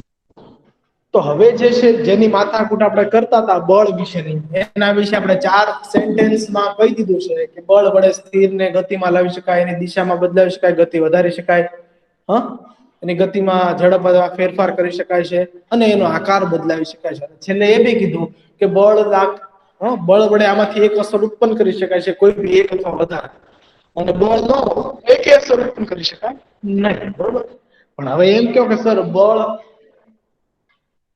તો હવે જે છે જેની માથાકૂટ આપણે કરતા હતા બળ વિશેની, એના વિશે આપણે 4 સેન્ટેન્સમાં કહી દીધું છે કે બળ વડે સ્થિરને ગતિમાં લાવી શકાય, એની દિશામાં બદલાવી શકાય, ગતિ વધારી શકાય. એની ગતિમાં ઝડપ અથવા ફેરફાર કરી શકાય છે અને એનો આકાર બદલાવી શકાય છે. છેલ્લે એ બી કીધું કે બળ વડે આમાંથી એક અસર ઉત્પન્ન કરી શકાય છે, કોઈ બી એક અથવા વધારે, અને બળ ન હોય એક અસર ઉત્પન્ન કરી શકાય નહીં. બરોબર. પણ હવે એમ કહો કે સર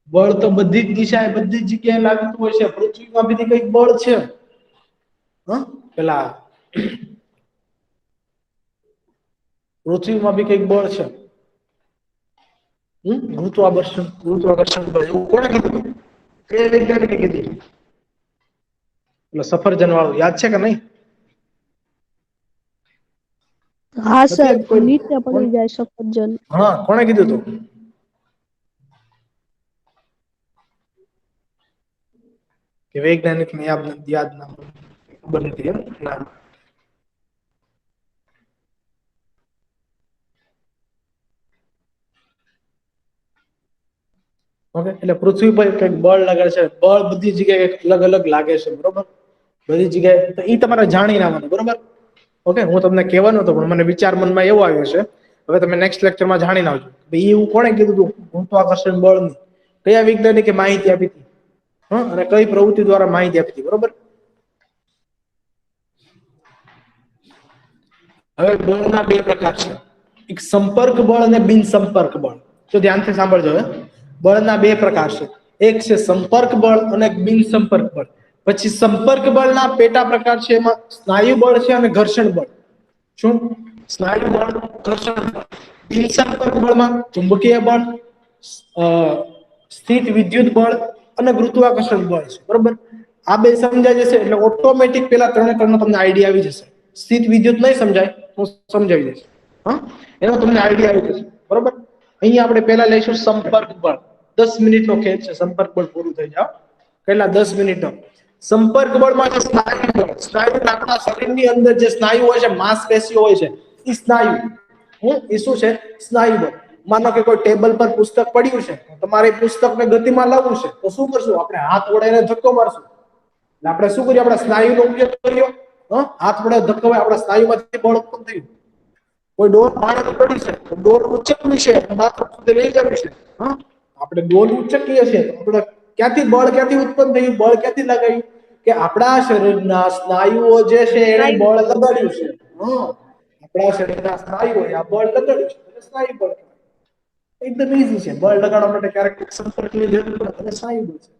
બળ તો બધી જ દિશાએ બધી જ જગ્યાએ લાગતું હોય છે, પૃથ્વીમાં બી કંઈક બળ છે. પેલા પૃથ્વીમાં બી કંઈક બળ છે. ગુરુત્વાકર્ષણ બળ, એવું કોણે કીધું? કયા વૈજ્ઞાનિકે કીધું? એટલે સફરજન વાળું યાદ છે કે નહીં? હા નથી સર, યાદ કોઈ? નીચે પડી જાય સફરજન. હા, કોણે કીધું તું? કે વૈજ્ઞાનિક ને યાદ ના ખબર નથી એમ? ના. ઓકે, એટલે પૃથ્વી પર કંઈક બળ લગાડે છે. બળ બધી જગ્યાએ અલગ અલગ લાગે છે. બરોબર, બધી જગ્યાએ. તો એ તમારે જાણી લેવાનું. બરોબર. ઓકે, હું તમને કહેવાનો હતો પણ મને વિચાર મનમાં એવો આવ્યો છે, હવે તમે નેક્સ્ટ લેક્ચરમાં જાણી લાવજો. એવું કોણે કીધું હતું ગુરુત્વાકર્ષણ બળની? કયા વૈજ્ઞાનિકે માહિતી આપી હતી? અને કઈ પ્રવૃત્તિ દ્વારા માહિતી આપી હતી? બરોબર. હવે બળના બે પ્રકાર છે, એક સંપર્ક બળ અને બિન સંપર્ક બળ. તો ધ્યાનથી સાંભળજો. બળના બે પ્રકાર છે, એક છે સંપર્ક બળ અને એક બિન સંપર્ક બળ. પછી સંપર્ક બળના પેટા પ્રકાર છે, એમાં સ્નાયુ બળ છે અને ઘર્ષણ બળ. શું? સ્નાયુ બળ, ઘર્ષણ બળ. બિન સંપર્ક બળમાં ચુંબકીય બળ, સ્થિત વિદ્યુત બળ અને ગુરુત્વાકર્ષણ બળ છે. બરોબર. આ બે સમજાય જશે એટલે ઓટોમેટિક પેલા ત્રણે ત્રણ તમને આઈડિયા આવી જશે. સ્થિત વિદ્યુત નહીં સમજાય, હું સમજાવી દઈશ. એનો તમને આઈડિયા આવી જશે. બરોબર. અહીંયા આપણે પહેલા લઈશું સંપર્ક બળ. 10 મિનિટનો ખેલ છે, સંપર્ક બળ પૂરું થઈ જાવ. કેટલા? 10 મિનિટનો. સંપર્ક બળમાં જે સ્નાયુ બળ, સ્નાયુ આપણા શરીરની અંદર જે સ્નાયુ હોય છે, માંસપેશીઓ હોય છે, એ સ્નાયુ, એ શું છે? સ્નાયુ બળ. માનો કે કોઈ ટેબલ પર પુસ્તક પડ્યું છે, તમારે પુસ્તકને ગતિમાં લાવવું છે, તો શું કરશું? આપણે હાથ વડે એને ધક્કો મારશું. એટલે આપણે શું કરીએ? આપણા સ્નાયુનો ઉપયોગ કર્યો. હાથ વડે ધક્કો હોય, આપણા સ્નાયુમાંથી બળ ઉત્પન્ન થયું. કોઈ ડોર પાણી પડી છે, તો ડોર ઉચકવી છે, માથા સુધી લઈ જવી છે. આપણે ડોર ઉચકીએ છીએ, તો આપણે ક્યાંથી બળ ક્યાંથી ઉત્પન્ન થયું? બળ ક્યાંથી લગાવ્યું? કે આપણા શરીરના સ્નાયુઓ જે છે એને બળ લગાડ્યું છે. આપણા શરીરના સ્નાયુઓએ આ બળ લગાડ્યું છે, એટલે સ્નાયુ બળ કહેવાય. એકદમ ઈઝી છે. બળ લગાડવા માટે ક્યારેક સંપર્કની જરૂર પડે, અને સ્નાયુ બળ છે.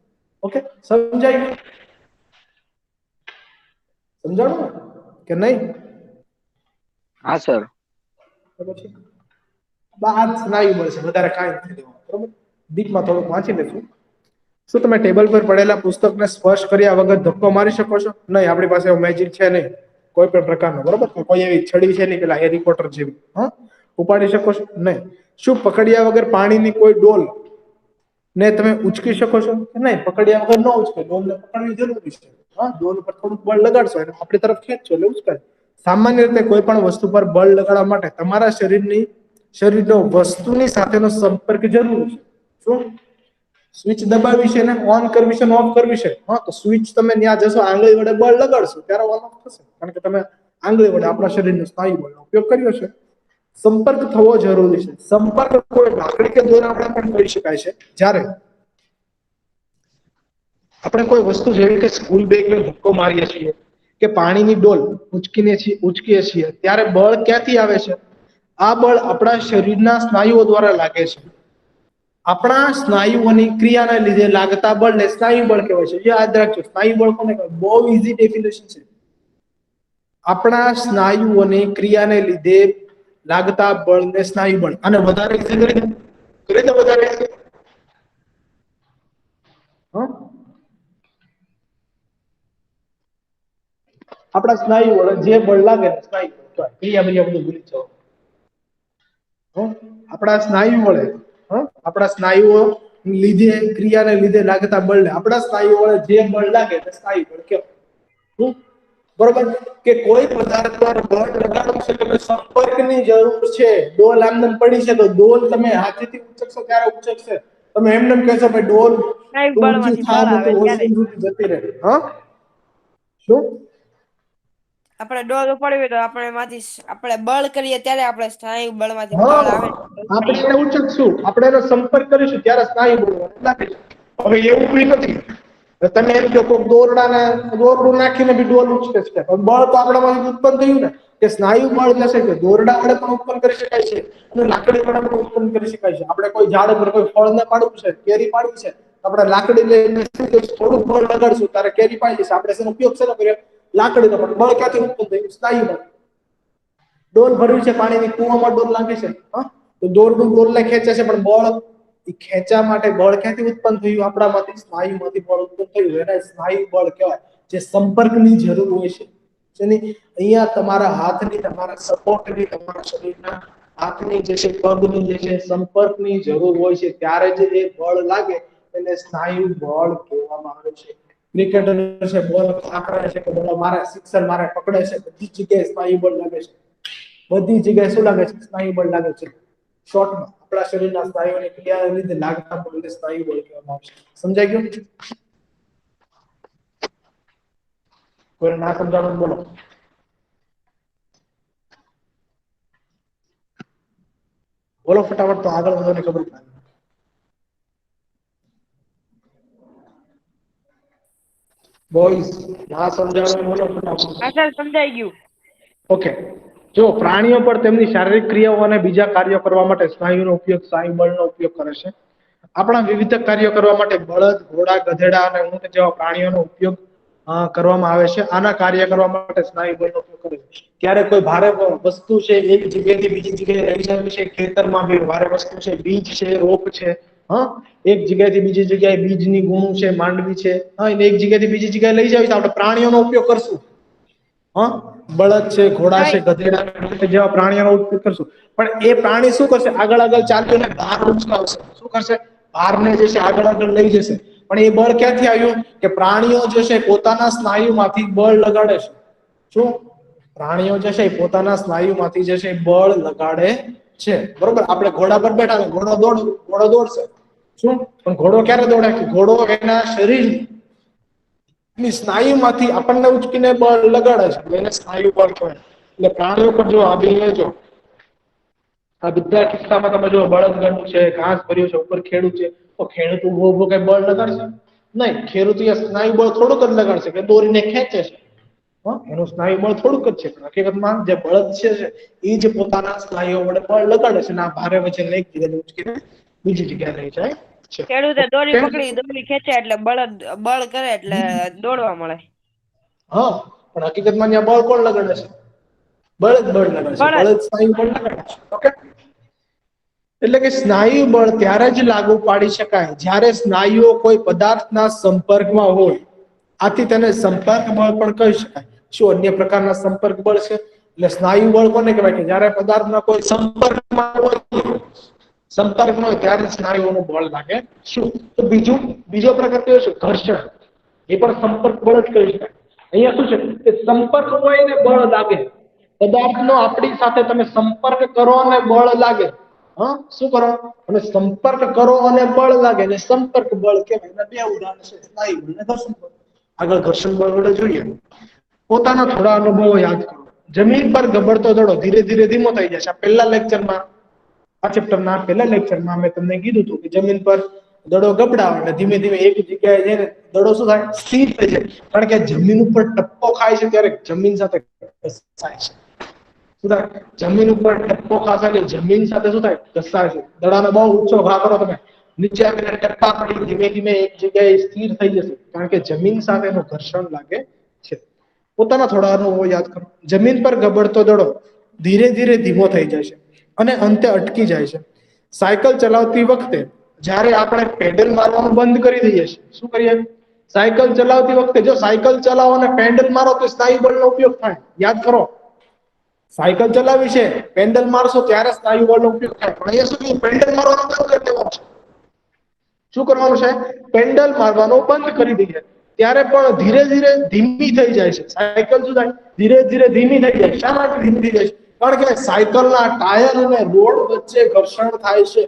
ઓકે, સમજાયું? સમજાણું કે નહીં? હા સર. પછી આ સ્નાયુ બળ છે, વધારે કાંઈ નથી દેવાનું. બરોબર. દીપમાં થોડુંક વાંચી લેશું. શું તમે ટેબલ પર પડેલા પુસ્તકને સ્પર્શ કર્યા વગર ધક્કો મારી શકો છો? નહીં, આપણી પાસે મેજિક છે નહીં કોઈ પણ પ્રકારનો. બરોબર. કોઈ એવી છડી છે નહીં પેલા હેરી પોટર જેવી. ઉપાડી શકો છો? નહીં. શું પકડ્યા વગર પાણીની કોઈ ડોલ ને તમે ઉચકી શકો છો? નહીં, પકડ્યા વગર ન ઉચકે. ડોલને પકડવી જરૂરી છે. ડોલ ઉપર થોડુંક બળ લગાડશો એટલે આપણી તરફ ખેંચશો એટલે ઉચકાય. સામાન્ય રીતે કોઈ પણ વસ્તુ પર બળ લગાડવા માટે તમારા શરીરનો વસ્તુની સાથેનો સંપર્ક જરૂરી છે. શું? સ્વિચ દબાવી છે ને ઓન કરવી છે ને ઓફ કરવી છે. તો સ્વિચ તમે ત્યાં જશો, આંગળી વડે બળ લગાડશો ત્યારે ઓન ઓફ થશે, કારણ કે તમે આંગળી વડે આપણા શરીરના સ્નાયુ બળનો ઉપયોગ કર્યો છે. સંપર્ક થવો જરૂરી છે. સંપર્ક કોઈ લાકડી કે દોરા વડે પણ કરી શકાય છે. જ્યારે આપણે કોઈ વસ્તુ જેવી કે સ્કૂલ બેગને ધક્કો મારીએ છીએ કે પાણીની ડોલ ઉચકીએ છીએ, ત્યારે બળ ક્યાંથી આવે છે? આ બળ આપણા શરીરના સ્નાયુઓ દ્વારા લાગે છે. આપણા સ્નાયુઓની ક્રિયાને લીધે લાગતા બળને સ્નાયુ બળ કહેવાય છે. યાદ રાખજો, સ્નાયુ બળ કોને કહેવાય? બહુ ઈઝી ડેફિનેશન છે. આપણા સ્નાયુઓની ક્રિયાને લીધે લાગતા બળને સ્નાયુ બળ. અને વધારે ઈઝી કરી દે વધારે આપણા સ્નાયુ વડે જે બળ લાગે સ્નાયુ બળ. ક્રિયા બધું ભૂલી જાઓ. આપણા સ્નાયુ વડે આપણા સ્નાયુઓ લીધે ક્રિયાને લીધે લાગતા બળને આપણા સ્નાયુ વડે જે બળ લાગે તે સ્નાયુ બળ કહેવાય. બરોબર. કે કોઈ પદાર્થ પર બળ લગાડવું છે, તમે સંપર્કની જરૂર છે. ડોલ આમનેમ પડી છે તો ડોલ તમે હાથેથી ઉચકશો ત્યારે ઉચકશે. તમે એમને કહેશો ભાઈ ડોલ ઊંચી થાવ ને તો વોશરૂમ સુધી જતી રહે. શું? આપણે ડોલ ઉપાડવી તો આપણે બળ કરીએ ત્યારે આપણે સ્નાયુ બળમાંથી બળ આવે. આપણે એને ઉચકશું, આપણે એનો સંપર્ક કરીશું ત્યારે સ્નાયુ બળ લાગે છે. હવે એવું બી નથી તમે એમ કહો કોઈક દોરડું નાખીને બી ડોલ ઉચકે છે, પણ બળ તો આપણામાંથી ઉત્પન્ન થયું ને કે સ્નાયુ બળ જશે કે દોરડા વડે પણ ઉત્પન્ન કરી શકાય છે અને લાકડી વડે પણ ઉત્પન્ન કરી શકાય છે. આપણે કોઈ ઝાડ પર કોઈ ફળને પાડવું છે, કેરી પાડવી છે, આપણે લાકડી લઈને થોડુંક બળ લગાડશું ત્યારે કેરી પાડી જશે. આપણે શેનો ઉપયોગ શેનો કર્યો? લાકડીનો. પણ બળ ક્યાંથી ઉત્પન્ન થયું? સ્નાયુ બળ. ડોલ ભરવી છે પાણીની, કૂવામાં ડોલ લાગે છે, હા, તો દોરડું ડોલને ખેંચે છે, પણ બળ એ ખેંચવા માટે બળ ક્યાંથી ઉત્પન્ન થયું? આપણામાંથી સ્નાયુમાંથી બળ ઉત્પન્ન થયું. એને સ્નાયુ બળ કહેવાય, જે સંપર્કની જરૂર હોય છે. જેની અહીંયા તમારા હાથની, તમારા સપોર્ટની, તમારા શરીરના હાથની જે છે, પગની જે છે, સંપર્કની જરૂર હોય છે ત્યારે જ એ બળ લાગે એને સ્નાયુ બળ કહેવામાં આવે છે. ક્રિકેટર છે, બોલ આકરે છે કે બોલ મારે, સિક્સર મારે, પકડે છે, બધી જગ્યાએ સ્નાયુ બળ લાગે છે. બધી જગ્યાએ શું લાગે છે? સ્નાયુ બળ લાગે છે. શોર્ટમાં આપણા શરીરના સ્નાયુઓની ક્રિયાને લીધે લાગતા બળને સ્નાયુ બળ કહેવામાં આવે છે. સમજાઈ ગયું? કોઈ ના સમજાણું બોલો. બોલો ફટાફટ, તો આગળ વધોને ખબર પડે. બોયઝ ના સમજાણું બોલો ફટાફટ. હા સર, સમજાઈ ગયું. ઓકે, જો પ્રાણીઓ પર તેમની શારીરિક ક્રિયાઓ અને બીજા કાર્યો કરવા માટે સ્નાયુનો ઉપયોગ, સ્નાયુ બળનો ઉપયોગ કરે છે. આપણા વિવિધ કાર્યો કરવા માટે બળદ, ઘોડા, ગધેડા અને ઊંટ જેવા પ્રાણીઓનો ઉપયોગ કરવામાં આવે છે. આના કાર્ય કરવા માટે સ્નાયુ બળનો ઉપયોગ કરે છે. ક્યારે કોઈ ભારે વસ્તુ છે એક જગ્યાએથી બીજી જગ્યાએ લઈ જવી છે, ખેતરમાં બી ભારે વસ્તુ છે, બીજ છે, રોપ છે, હા, એક જગ્યાએથી બીજી જગ્યાએ બીજની ગુણું છે, માંડવી છે, હા, એને એક જગ્યાએથી બીજી જગ્યાએ લઈ જાવી તો આપણે પ્રાણીઓનો ઉપયોગ કરશું. હા, બળદ છે, ઘોડા છે, ગધેડા જેવા પ્રાણીઓનો ઉપયોગ કરશું. પણ એ પ્રાણી શું કરશે? આગળ આગળ ચાલીને ભાર ઉચકાવશે. શું કરશે? ભારને જે છે આગળ આગળ લઈ જશે. પણ એ બળ ક્યાંથી આવ્યું? કે પ્રાણીઓ જે છે પોતાના સ્નાયુમાંથી બળ લગાડે છે. શું? પ્રાણીઓ જે છે પોતાના સ્નાયુમાંથી જે છે બળ લગાડે છે. બરોબર? આપણે ઘોડા પર બેઠા, ઘોડો દોડશે. શું? પણ ઘોડો ક્યારે દોડે? ઘોડો એના શરીર સ્નાયુમાંથી આપણને ઉચકીને બળ લગાડે છે, એને સ્નાયુ બળ કહેવાય. એટલે પ્રાણીઓ પર જો આ બી લેજો, આ બધા કિસ્સામાં તમે જો બળદગાડું છે, ઘાસ ભર્યું છે, ઉપર ખેડૂત છે, તો ખેડૂત ઉભો ઉભો કઈ બળ લગાડશે નહીં. ખેડૂત સ્નાયુ બળ થોડુંક જ લગાડશે કે દોરીને ખેંચે છે, એનું સ્નાયુ બળ થોડુંક જ છે. હકીકતમાં જે બળદ છે એ જ પોતાના સ્નાયુઓ વડે બળ લગાડે છે અને આ ભારે વજન એક જગ્યાએ ઉચકીને બીજી જગ્યાએ લઈ જાય છે. ખેડૂતે દોરી ઓકે, પકડી, દોરી ખેંચે એટલે બળદ બળ કરે એટલે દોડવા મળે. હા, પણ હકીકતમાં ત્યાં બળ કોણ લગાડે છે? બળદ બળ લગાડે છે. બળદ. બળદ સ્નાયુ બળ લગાડે છે. ઓકે, એટલે કે સ્નાયુ બળ ત્યારે જ લાગુ પાડી શકાય જ્યારે સ્નાયુઓ કોઈ પદાર્થના સંપર્કમાં હોય. આથી તેને સંપર્ક બળ પણ કહી શકાય. શું અન્ય પ્રકારના સંપર્ક બળ છે? એટલે સ્નાયુ બળ કોને કહેવાય? કે જ્યારે પદાર્થના કોઈ સંપર્કમાં હોય, સંપર્કમાં હોય ત્યારે સ્નાયુઓનું બળ લાગે. શું? તો બીજો પ્રકાર કયો છે? ઘર્ષણ. એ પણ સંપર્ક બળ જ કહી શકાય. અહીંયા શું છે કે સંપર્ક હોય ને બળ લાગે. પદાર્થનો આપણી સાથે તમે સંપર્ક કરો અને બળ લાગે. હા, શું કરો? તમે સંપર્ક કરો અને બળ લાગે ને સંપર્ક બળ કહેવાય. એના બે ઉદાહરણ છે, સ્નાયુ બળ અને ઘર્ષણ બળ. આગળ ઘર્ષણ બળ વડે જોઈએ. પોતાના થોડા અનુભવો યાદ કરો. જમીન પર ગબડતો દડો ધીરે ધીરે ધીમો થઈ જશે. આ પહેલા લેક્ચરમાં, આ ચેપ્ટરના પહેલા લેક્ચરમાં મેં તમને કીધું હતું કે જમીન પર દડો ગબડાવે એટલે ધીમે ધીમે એક જગ્યાએ જઈને દડો શું થાય? સ્થિર થઈ જાય. કારણ કે જમીન ઉપર ટપ્પો ખાય છે ત્યારે જમીન સાથે ઘસાય છે. શું થાય? જમીન ઉપર ટપ્પો ખાશે એટલે જમીન સાથે શું થાય? ઘસાય છે. દડાનો બહુ ઊંચો ઘા કરો તમે, નીચે આવીને ટપ્પા પડી ધીમે ધીમે એક જગ્યાએ સ્થિર થઈ જશે. કારણ કે જમીન સાથેનું ઘર્ષણ લાગે છે. પોતાના થોડા અનુભવો યાદ કરો. જમીન પર ગબડતો દડો ધીરે ધીરે ધીમો થઈ જાય છે અને અંતે અટકી જાય છે. સાયકલ ચલાવતી વખતે જ્યારે આપણે પેડલ મારવાનું બંધ કરી દઈએ છીએ, શું કરીએ? સાયકલ ચલાવતી વખતે જો સાયકલ ચલાવો અને પેડલ મારો તો સ્નાયુ બળનો ઉપયોગ થાય. યાદ કરો, સાયકલ ચલાવી છે, પેડલ મારશો ત્યારે સ્નાયુ બળનો ઉપયોગ થાય. પણ અહીંયા શું, પેડલ મારવાનું બંધ કરી દેવાનું છે. શું કરવાનું છે? પેડલ મારવાનું બંધ કરી દઈએ ત્યારે પણ ધીરે ધીરે ધીમી થઈ જાય છે. સાયકલ શું થાય? ધીરે ધીરે ધીમી થઈ જાય. શા માટે ધીમી થઈ જાય છે? કારણ કે સાયકલના ટાયર અને રોડ વચ્ચે ઘર્ષણ થાય છે.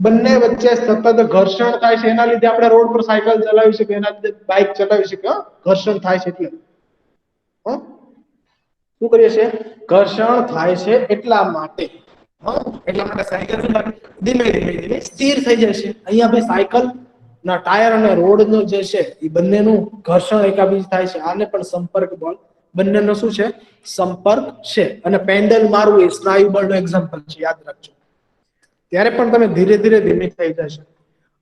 બંને વચ્ચે સતત ઘર્ષણ થાય છે. એના લીધે આપણે રોડ પર સાયકલ ચલાવી શકીએ, એના લીધે બાઇક ચલાવી શકીએ. ઘર્ષણ થાય છે એટલે શું કરીએ છીએ? ઘર્ષણ થાય છે એટલા માટે. હા, એટલા માટે સાયકલ શું થાય? ધીમે ધીમે ધીમે સ્થિર થઈ જશે. અહીંયા ભાઈ સાયકલ ના ટાયર અને રોડ નો જે છે એ બંનેનું ઘર્ષણ એકાબીજ થાય છે. આને પણ સંપર્ક બળ બંનેનો શું છે? સંપર્ક છે. અને પેન્ડલ મારવું એ સ્નાયુ બળનો એક્ઝામ્પલ છે, યાદ રાખજો. ત્યારે પણ તમે ધીરે ધીરે ધીમે થઈ જશે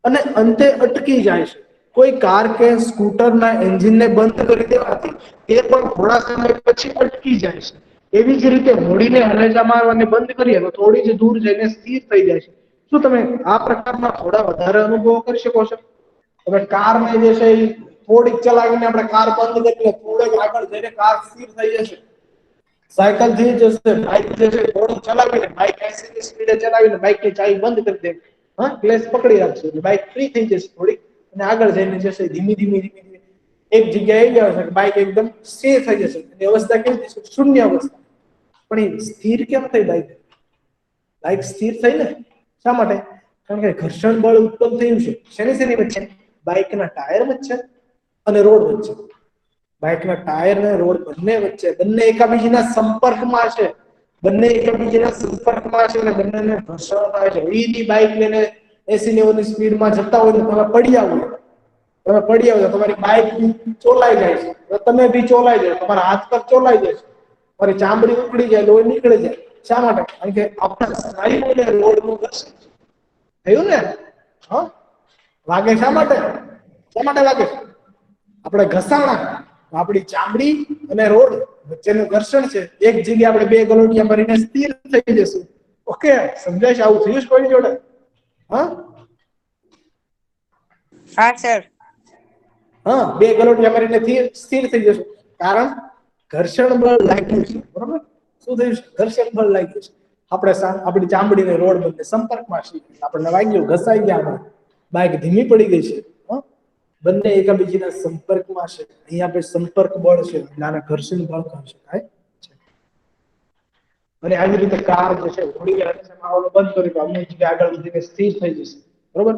અને અંતે અટકી જાય છે. કોઈ કાર કે સ્કૂટરના એન્જિનને બંધ કરી દેવાથી એ પણ થોડા સમય પછી અટકી જાય છે. એવી જ રીતે હોડીને હલેજા મારવાને બંધ કરીએ તો થોડી જ દૂર જઈને સ્થિર થઈ જાય છે. શું તમે આ પ્રકારના થોડા વધારે અનુભવો કરી શકો છો? તમે કારને જે છે એ થોડીક ચલાવીને આપણે કાર બંધ કરીએ, થોડેક આગળ જઈને કાર સ્થિર થઈ જશે. સાયકલ થી જશે, બાઇક જે છે થોડું ચલાવીને બાઇક 80 ની સ્પીડે ચલાવીને બાઇક ની ચાવી બંધ કરી દે, હા, ક્લેચ પકડી રાખશે એટલે બાઇક ફ્રી થઈ જશે થોડીક અને આગળ જઈને જશે ધીમે ધીમે એક જગ્યાએ આવી જશે બાઇક એકદમ સ્થિર થઈ જશે. એની અવસ્થા કેવી થશે? શૂન્ય અવસ્થા. પણ એ સ્થિર કેમ થઈ બાઇક? બાઇક સ્થિર થઈ ને શા માટે? કારણ કે ઘર્ષણ બળ ઉત્પન્ન થયું છે. શેની શેની વચ્ચે? બાઇકના ટાયર વચ્ચે અને રોડ વચ્ચે. બાઇકના ટાયર અને રોડ બંને વચ્ચે, બંને એકાબીજાના સંપર્કમાં છે. બંને એકબીજાના સંપર્કમાં છે અને બંનેને ઘર્ષણ થાય છે. ઈની બાઇક લઈને 80-90 ની સ્પીડમાં જતા હોય તો તમે પડી આવો. તમે પડી આવો તમારી બાઇક ચોલાઈ જાય છે. તમે બી ચોલાઈ જાય, તમારા હાથ પગ ચોલાઈ જાય છે. તમારી ચામડી ઉખડી જાય, લોહી નીકળી જાય. શા માટે? કારણ કે આપણા સ્નાયુઓને રોડનું ઘર્ષણ થયું ને. હા, વાગે શા માટે? શા માટે વાગે? આપણે ઘસાણા, આપણી ચામડી અને રોડ વચ્ચેનું ઘર્ષણ છે. એક જગ્યાએ આપણે બે ગલોટિયા મારીને સ્થિર થઈ જશું. ઓકે, સમજાય છે? આવું થયું છે કોઈની જોડે? હા, હા સર. હા, બે ગલોટિયા મારીને સ્થિર થઈ જશું. કારણ ઘર્ષણ બળ લાગ્યું છે. બરોબર? શું થયું છે? ઘર્ષણ બળ લાગ્યું છે. આપણે આપણી ચામડી ને રોડ બંને સંપર્કમાં છે. આપણને વાગ્યું, ઘસાઈ ગયા, બાઇક ધીમી પડી ગઈ છે. બંને એકબીજાના સંપર્કમાં છે. અહીંયા આપણે સંપર્ક બળ છે એટલે આને ઘર્ષણ બળ કહી શકાય છે. અને આવી રીતે કાર જે છે હોડી આવવાનું બંધ કરી તો અમુક જગ્યાએ આગળ વધીને સ્થિર થઈ જશે. બરોબર?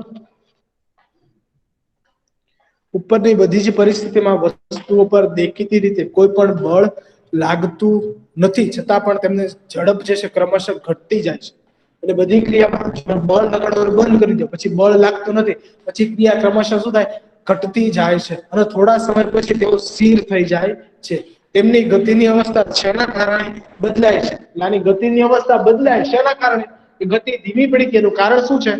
ઉપરની બધી જ પરિસ્થિતિમાં વસ્તુઓ પર દેખીતી રીતે કોઈ પણ બળ લાગતું નથી, છતાં પણ તેમને ઝડપ જે છે ક્રમશઃ ઘટતી જાય છે. એટલે બધી ક્રિયામાં બળ લગાડવાનું બંધ કરી દો, પછી બળ લાગતું નથી, પછી ક્રિયા ક્રમશઃ શું થાય? ઘટતી જાય છે અને થોડા સમય પછી તેઓ સ્થિર થઈ જાય છે. તેમની ગતિની અવસ્થા શેના કારણે બદલાય છે? આની ગતિની અવસ્થા બદલાય શેના કારણે? એ ગતિ ધીમી પડી ગઈ એનું કારણ શું છે?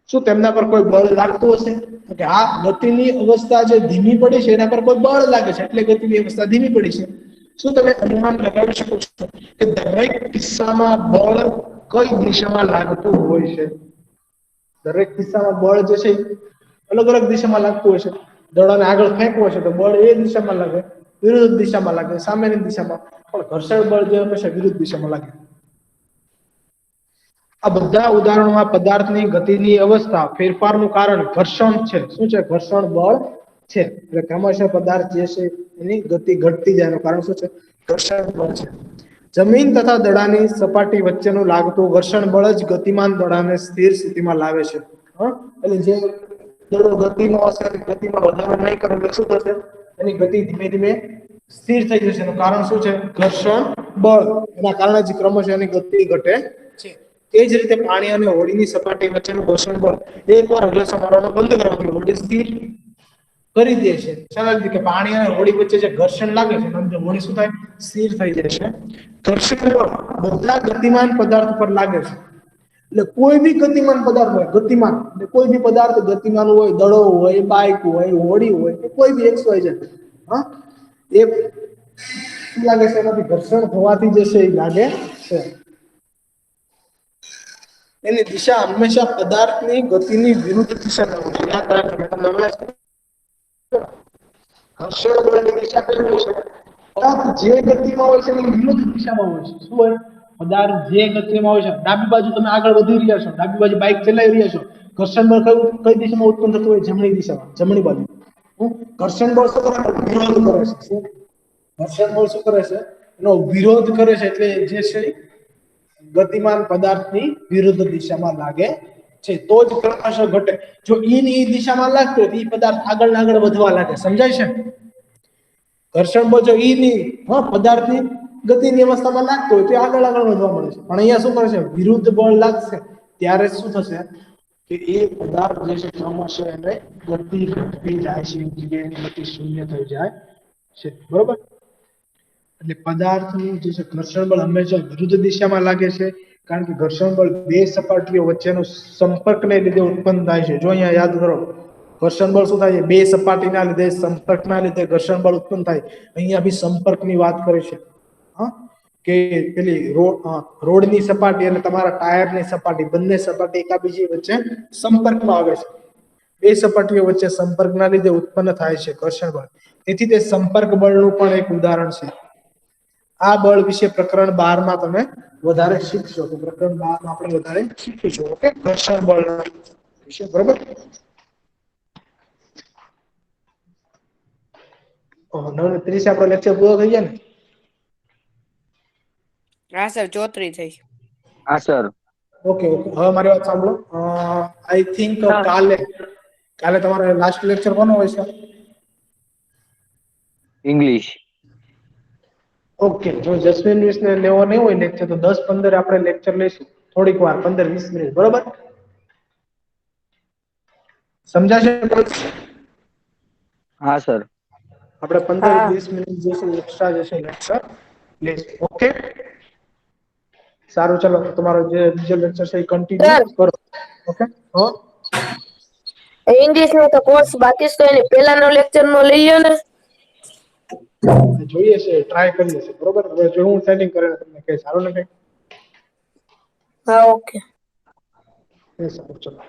શું તેમના પર કોઈ બળ લાગતું હશે? કે આ ગતિની અવસ્થા જે ધીમી પડી છે એના પર કોઈ બળ લાગે છે એટલે ગતિની અવસ્થા ધીમી પડી છે. શું તમે અનુમાન લગાવી શકો છો કે દરેક કિસ્સામાં બળ કઈ દિશામાં લાગતું હોય છે? દરેક કિસ્સામાં બળ જે છે અલગ અલગ દિશામાં લાગતું હોય છે. દડાને આગળ ફેંકવો છે તો બળ એ દિશામાં લાગે, વિરુદ્ધ દિશામાં લાગે, સામેની દિશામાં. પણ ઘર્ષણ બળ જે હંમેશા વિરુદ્ધ દિશામાં લાગે. આ બધા ઉદાહરણોમાં પદાર્થની ગતિની અવસ્થા ફેરફારનું કારણ ઘર્ષણ છે. શું છે? ઘર્ષણ બળ છે. એટલે ક્રમશઃ પદાર્થ જે છે એની ગતિ ઘટતી જાય એનું કારણ શું છે? ઘર્ષણ બળ છે. જમીન તથા દડાની સપાટી વચ્ચેનું લાગતું ઘર્ષણ બળ જ ગતિમાન દડાને સ્થિર સ્થિતિમાં લાવે છે. એટલે જે દડો ગતિમાં હશે, ગતિમાં વધારો નહીં કરે એટલે શું થશે? એની ગતિ ધીમે ધીમે સ્થિર થઈ જશે. એનું કારણ શું છે? ઘર્ષણ બળ. એના કારણે જ ક્રમશઃ એની ગતિ ઘટે છે. તે જ રીતે પાણી અને હોડીની સપાટી વચ્ચેનું ઘર્ષણ બળ એકવાર હલેસાં મારવાનું બંધ કરવાથી હોડી સ્થિર કરી દે છે. ચાલો કે પાણી અને હોડી વચ્ચે જે ઘર્ષણ લાગે છે હોડી શું થાય? સ્થિર થઈ જાય છે. ઘર્ષણ બળ બધા ગતિમાન પદાર્થ પર લાગે છે. એટલે કોઈ બી ગતિમાન પદાર્થ હોય, ગતિમાન એટલે કોઈ બી પદાર્થ ગતિમાન હોય, દડો હોય, બાઈક હોય, હોડી હોય કે કોઈ બી XY છે, હા, એ શું લાગે છે? એનાથી ઘર્ષણ થવાથી જે છે એ લાગે છે. એની દિશા હંમેશા પદાર્થની ગતિની વિરુદ્ધ દિશામાં હોય છે. યાદ રાખજો. ઘર્ષણ બળની દિશા કઈ હોય છે? પદાર્થ જે ગતિમાં હોય છે એની વિરુદ્ધ દિશામાં હોય છે. શું હોય? પદાર્થ જે ગતિમાં હોય છે, ડાબી બાજુ તમે આગળ વધી રહ્યા છો, ડાબી બાજુ બાઇક ચલાવી રહ્યા છો, ઘર્ષણ બળ કઈ દિશામાં ઉત્પન્ન થતું હોય? જમણી દિશામાં, જમણી બાજુ. ઘર્ષણ બળ શું કરે? વિરોધ કરે છે. શું ઘર્ષણ બળ શું કરે છે? એનો વિરોધ કરે છે. એટલે જે છે ગતિમાન પદાર્થની વિરુદ્ધ દિશામાં લાગે છે. તો જ ક્રમશઃ ઘટે. જો ઈ ની ઈ દિશામાં લાગતો હોય તો ઈ પદાર્થ આગળ ને આગળ વધવા લાગે. સમજાય છે? ઘર્ષણ બળ જો ઈ ની પદાર્થની ગતિની અવસ્થામાં લાગતો હોય તો આગળ આગળ વધવા મળે છે. પણ અહીંયા શું કરે છે, વિરુદ્ધ બળ લાગશે ત્યારે શું થશે કે એ પદાર્થ જે છે ક્રમશઃ એને ગતિ ઘટતી જાય છે, એક જગ્યાએ એની ગતિ શૂન્ય થઈ જાય છે. બરોબર? એટલે પદાર્થનું જે છે ઘર્ષણ બળ હંમેશા વિરુદ્ધ દિશામાં લાગે છે, કારણ કે ઘર્ષણ બળ બે સપાટીઓ વચ્ચેનો સંપર્કને લીધે ઉત્પન્ન થાય છે. જો અહીંયા યાદ કરો, ઘર્ષણ બળ શું થાય છે? બે સપાટીના લીધે, સંપર્કના લીધે ઘર્ષણ બળ ઉત્પન્ન થાય. અહીંયા બી સંપર્કની વાત કરી છે. હા, કે પેલી રોડની સપાટી અને તમારા ટાયરની સપાટી, બંને સપાટી એકાબીજી વચ્ચે સંપર્કમાં આવે છે. બે સપાટીઓ વચ્ચે સંપર્કના લીધે ઉત્પન્ન થાય છે ઘર્ષણ બળ. તેથી તે સંપર્ક બળનું પણ એક ઉદાહરણ છે. આ બળ વિશે પ્રકરણ 12 માં તમે વધારે શીખશો. તો પ્રકરણ 12 માં આપણે વધારે શીખીશું. ઓકે, ઘર્ષણ બળ વિશે. બરોબર? ઓહ, 9:30 આપણો લેક્ચર પૂરો થઈ જાય ને? હા સર 34 થઈ. હા સર. ઓકે ઓકે, હવે મારી વાત સાંભળો. આઈ થિંક કાલે તમારો લાસ્ટ લેક્ચર કોનો હોય છે? ઇંગ્લિશ. ઓકે, જો જસ્મીન ને લેવો નહીં હોય લેક્ચર તો 10-15 આપણે લેક્ચર લઈશું થોડીક વાર, 15-20 મિનિટ. બરોબર? સમજાશે? હા સર. આપણે 15-20 મિનિટ જશે એક્સ્ટ્રા જશે લેક્ચર લઈશું. ઓકે, સારું, ચલો તમારો જે બીજો લેક્ચર છે એ કન્ટિન્યુ કરો. ઓકે. હો, ઇંગ્લિશ નો તો કોર્સ બાકી છે, એની પહેલાનો લેક્ચર નો લઈ લ્યો ને. જોઈએ છે, ટ્રાય કરીએ છે. બરોબર? હવે જો હું સેટિંગ કરીને તમને કહીશ. સારું ને? કઈ હા ઓકે. સારું, ચલો.